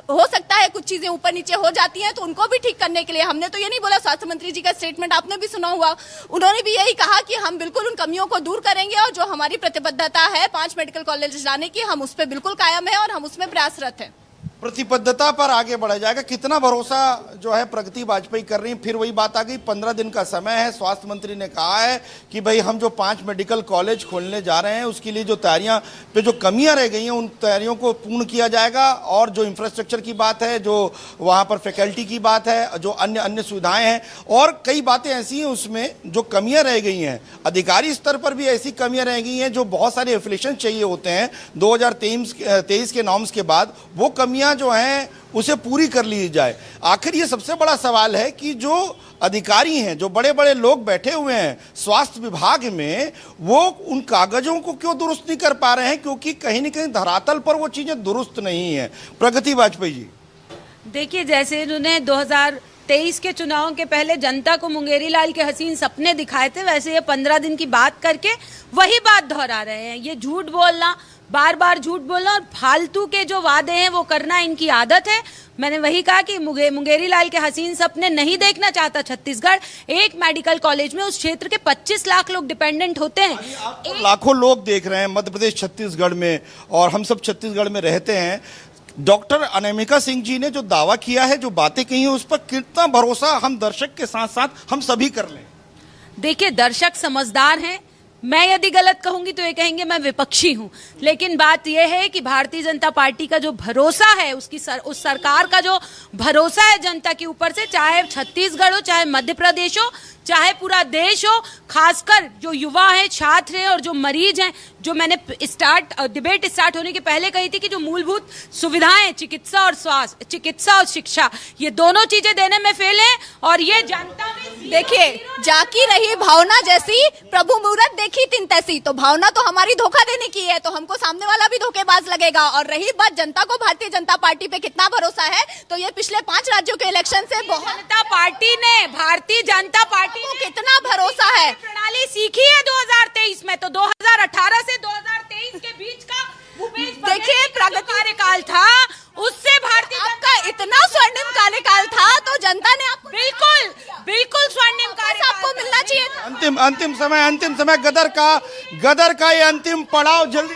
हो सकता है कुछ चीजें ऊपर नीचे हो जाती हैं तो उनको भी ठीक करने के लिए हमने तो ये नहीं बोला, स्वास्थ्य मंत्री जी का स्टेटमेंट आपने भी सुना हुआ, उन्होंने भी यही कहा कि हम बिल्कुल उन कमियों को दूर करेंगे और जो हमारी प्रतिबद्धता है 5 मेडिकल कॉलेज लाने की, हम उस पर बिल्कुल कायम है और हम उसमें प्रयासरत हैं। प्रतिबद्धता पर आगे बढ़ा जाएगा। कितना भरोसा जो है प्रगति वाजपेयी कर रही है। फिर वही बात आ गई, 15 दिन का समय है। स्वास्थ्य मंत्री ने कहा है कि भाई हम जो 5 मेडिकल कॉलेज खोलने जा रहे हैं उसके लिए जो तैयारियां पे जो कमियां रह गई हैं उन तैयारियों को पूर्ण किया जाएगा। और जो इंफ्रास्ट्रक्चर की बात है, जो वहां पर फैकल्टी की बात है, जो अन्य अन्य सुविधाएं हैं और कई बातें ऐसी हैं उसमें जो कमियां रह गई हैं। अधिकारी स्तर पर भी ऐसी कमियां रह गई हैं जो बहुत सारे एफिलिएशन चाहिए होते हैं 2023 के नॉर्म्स के बाद, वो कमियां जो हैं उसे पूरी कर ली जाए। आखिर ये सबसे बड़ा सवाल है कि जो अधिकारी हैं, जो बड़े बड़े लोग बैठे हुए हैं स्वास्थ्य विभाग में, वो उन कागजों को क्यों दुरुस्त नहीं कर पा रहे हैं? क्योंकि कहीं ना कहीं धरातल पर वो चीजें दुरुस्त नहीं है। प्रगति वाजपेयी जी, देखिए, जैसे इन्होंने 2023 के चुनाव के पहले जनता को मुंगेरी लाल के हसीन सपने दिखाए थे, वैसे ये 15 दिन की बात करके वही बात दोहरा रहे हैं। ये झूठ बोलना, बार बार झूठ बोलना और फालतू के जो वादे हैं वो करना इनकी आदत है। मैंने वही कहा कि मुंगेरी लाल के हसीन सपने नहीं देखना चाहता छत्तीसगढ़। एक मेडिकल कॉलेज में उस क्षेत्र के 25 लाख लोग डिपेंडेंट होते हैं। तो लाखों लोग देख रहे हैं मध्य प्रदेश छत्तीसगढ़ में, और हम सब छत्तीसगढ़ में रहते हैं। डॉक्टर अनामिका सिंह जी ने जो दावा किया है, जो बातें कही हैं, उस पर कितना भरोसा हम दर्शक के साथ साथ हम सभी कर लें? देखिए, दर्शक समझदार हैं। मैं यदि गलत कहूंगी तो ये कहेंगे मैं विपक्षी हूं, लेकिन बात यह है कि भारतीय जनता पार्टी का जो भरोसा है, उस सरकार का जो भरोसा है जनता के ऊपर से, चाहे छत्तीसगढ़ हो, चाहे मध्य प्रदेश हो, चाहे पूरा देश हो, खासकर जो युवा है, छात्र हैं और जो मरीज हैं, जो मैंने डिबेट स्टार्ट होने के पहले कही थी कि जो मूलभूत सुविधाएं, चिकित्सा और स्वास्थ्य, चिकित्सा और शिक्षा, ये दोनों चीजें देने में फेल है। और ये जनता में, देखिए, जाकी रही भावना जैसी, प्रभु मूरत देखी तिन तैसी। तो भावना तो हमारी धोखा देने की है, तो हमको सामने वाला भी धोखेबाज लगेगा। और रही बात जनता को भारतीय जनता पार्टी पे कितना भरोसा है, तो ये पिछले 5 राज्यों के इलेक्शन से जनता पार्टी ने, भारतीय जनता पार्टी को कितना भरोसा है। प्रणाली सीखी है 2023 में, तो 2018 से 2023 के बीच का भूपेश बघेल देखिए, प्रगति कार्यकाल था, उससे भारतीय आपका इतना स्वर्णिम कार्यकाल था तो जनता ने आपको बिल्कुल स्वर्णिम कार्यकाल आपको मिलना चाहिए। अंतिम समय गदर का ये अंतिम पड़ाव जल्दी।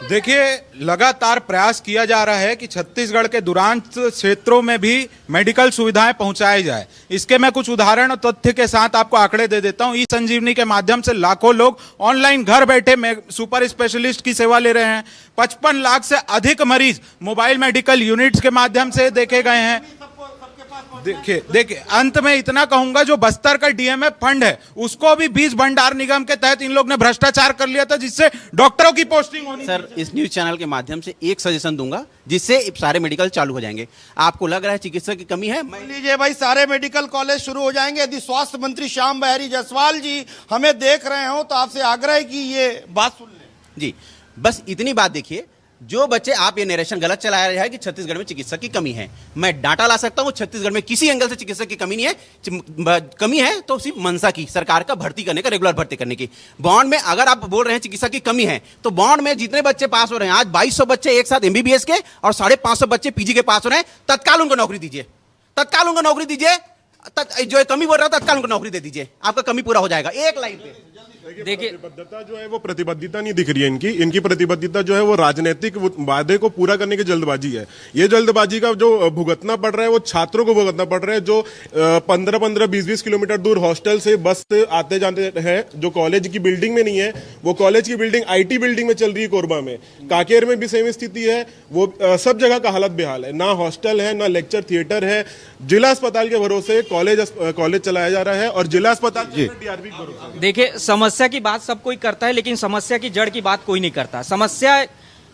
देखिए, लगातार प्रयास किया जा रहा है कि छत्तीसगढ़ के दूरांत क्षेत्रों में भी मेडिकल सुविधाएं पहुंचाई जाए। इसके मैं कुछ उदाहरण और तथ्य के साथ आपको आंकड़े दे देता हूं। ई संजीवनी के माध्यम से लाखों लोग ऑनलाइन घर बैठे सुपर स्पेशलिस्ट की सेवा ले रहे हैं। 55 लाख से अधिक मरीज मोबाइल मेडिकल यूनिट्स के माध्यम से देखे गए हैं। देखिए, अंत में इतना कहूंगा, जो बस्तर का डीएमएफ फंड है उसको भी बीज भंडार निगम के तहत इन लोग ने भ्रष्टाचार कर लिया था, जिससे डॉक्टरों की पोस्टिंग होनी। सर, इस न्यूज चैनल के माध्यम से एक सजेशन दूंगा जिससे सारे मेडिकल चालू हो जाएंगे। आपको लग रहा है चिकित्सक की कमी है, लीजिए भाई, सारे मेडिकल कॉलेज शुरू हो जाएंगे। यदि स्वास्थ्य मंत्री श्याम बहरी जायसवाल जी हमें देख रहे हो तो आपसे आग्रह है कि ये बात सुन लें। जी, बस इतनी बात देखिए। जो बच्चे, आप ये नरेशन गलत चलाया रहा है कि छत्तीसगढ़ में चिकित्सक की कमी है, मैं डाटा ला सकता हूं, छत्तीसगढ़ में किसी एंगल से चिकित्सक की कमी नहीं है। कमी है तो सिर्फ मनसा की, सरकार का भर्ती करने का, रेगुलर भर्ती करने की। बॉन्ड में अगर आप बोल रहे हैं चिकित्सक की कमी है, तो बॉन्ड में जितने बच्चे पास हो रहे हैं, आज 2200 बच्चे एक साथ एमबीबीएस के और 550 बच्चे पीजी के पास हो रहे हैं, तत्काल उनको नौकरी दीजिए, तत्काल उनको नौकरी दीजिए। जो कमी बोल रहा है तत्काल उनको नौकरी दे दीजिए, आपका कमी पूरा हो जाएगा। एक लाइन पे देखिए, प्रतिबद्धता जो है वो प्रतिबद्धता नहीं दिख रही है इनकी प्रतिबद्धता जो है वो राजनीतिक वादे को पूरा करने की जल्दबाजी है। ये जल्दबाजी का जो भुगतना पड़ रहा है वो छात्रों को भुगतना पड़ रहा है, जो 15-15, 20-20 किलोमीटर दूर हॉस्टल से बस से आते जाते हैं, जो कॉलेज की बिल्डिंग में नहीं है, वो कॉलेज की बिल्डिंग आईटी बिल्डिंग में चल रही है। कोरबा में, कांकेर में भी सेम स्थिति है। वो सब जगह का हालत बेहाल है, ना हॉस्टल है, ना लेक्चर थिएटर है। जिला अस्पताल के भरोसे कॉलेज चलाया जा रहा है और जिला अस्पताल डीआरबी के भरोसे। देखिए, समस्या की बात सब कोई करता है, लेकिन समस्या की जड़ की बात कोई नहीं करता। समस्या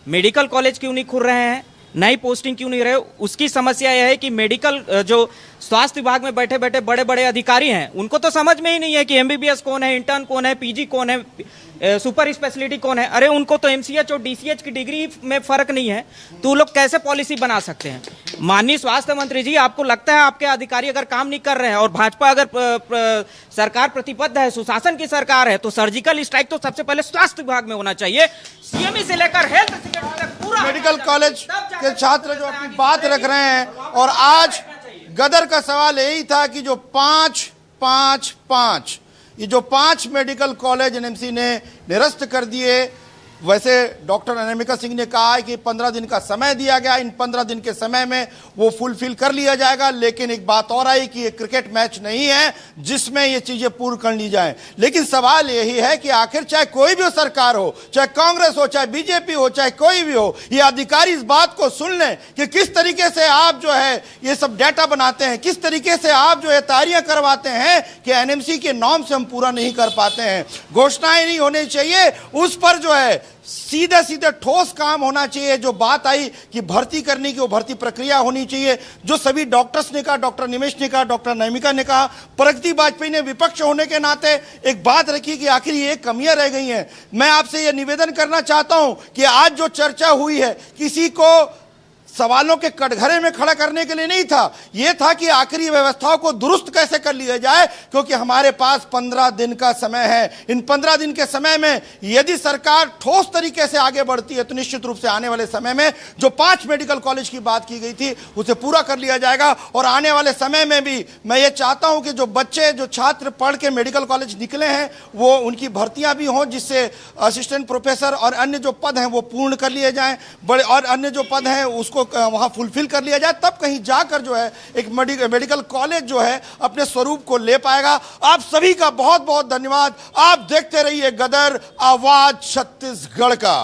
मेडिकल कॉलेज क्यों नहीं खुल रहे हैं, नई पोस्टिंग क्यों नहीं रहे? उसकी समस्या यह है कि मेडिकल जो स्वास्थ्य विभाग में बैठे बैठे बड़े बड़े अधिकारी हैं, उनको तो समझ में ही नहीं है कि एमबीबीएस कौन है, इंटर्न कौन है, पीजी कौन है, सुपर स्पेशलिटी कौन है। अरे उनको तो एमसीएच और डीसीएच की डिग्री में फर्क नहीं है, तो लोग कैसे पॉलिसी बना सकते हैं? माननीय स्वास्थ्य मंत्री जी, आपको लगता है आपके अधिकारी अगर काम नहीं कर रहे हैं और भाजपा अगर सरकार प्रतिबद्ध है, सुशासन की सरकार है, तो सर्जिकल स्ट्राइक तो सबसे पहले स्वास्थ्य विभाग में होना चाहिए, सीएमई से लेकर हेल्थ सेक्रेटरी तक पूरा। मेडिकल कॉलेज के छात्र जो अपनी बात रख रहे हैं, और आज गदर का सवाल यही था कि जो 5 ये जो 5 मेडिकल कॉलेज एनएमसी ने निरस्त कर दिए, वैसे डॉक्टर अनामिका सिंह ने कहा है कि 15 दिन का समय दिया गया, इन 15 दिन के समय में वो फुलफिल कर लिया जाएगा। लेकिन एक बात और आई कि ये क्रिकेट मैच नहीं है जिसमें ये चीजें पूर्ण कर ली जाएं। लेकिन सवाल यही है कि आखिर चाहे कोई भी सरकार हो, चाहे कांग्रेस हो, चाहे बीजेपी हो, चाहे कोई भी हो, ये अधिकारी इस बात को सुन लें कि किस तरीके से आप जो है ये सब डाटा बनाते हैं, किस तरीके से आप जो है तैयारियां करवाते हैं कि एनएमसी के नॉर्म से हम पूरा नहीं कर पाते हैं। घोषणाएं नहीं होनी चाहिए, उस पर जो है सीधे सीधे ठोस काम होना चाहिए। जो बात आई कि भर्ती करने की, वो भर्ती प्रक्रिया होनी चाहिए, जो सभी डॉक्टर्स ने कहा, डॉक्टर निमेश ने कहा, डॉक्टर अनामिका ने कहा, प्रगति वाजपेयी ने विपक्ष होने के नाते एक बात रखी कि आखिर ये कमियां रह गई हैं। मैं आपसे ये निवेदन करना चाहता हूं कि आज जो चर्चा हुई है, किसी को सवालों के कटघरे में खड़ा करने के लिए नहीं था, यह था कि आखिरी व्यवस्थाओं को दुरुस्त कैसे कर लिया जाए, क्योंकि हमारे पास 15 दिन का समय है। इन 15 दिन के समय में यदि सरकार ठोस तरीके से आगे बढ़ती है तो निश्चित रूप से आने वाले समय में जो 5 मेडिकल कॉलेज की बात की गई थी उसे पूरा कर लिया जाएगा। और आने वाले समय में भी मैं ये चाहता हूं कि जो बच्चे, जो छात्र पढ़ के मेडिकल कॉलेज निकले हैं, वो उनकी भर्तियां भी हों, जिससे असिस्टेंट प्रोफेसर और अन्य जो पद हैं वो पूर्ण कर लिए जाएं, बड़े और अन्य जो पद हैं उसको वहां फुलफिल कर लिया जाए, तब कहीं जाकर जो है एक मेडिकल कॉलेज जो है अपने स्वरूप को ले पाएगा। आप सभी का बहुत बहुत धन्यवाद। आप देखते रहिए गदर, आवाज छत्तीसगढ़ का।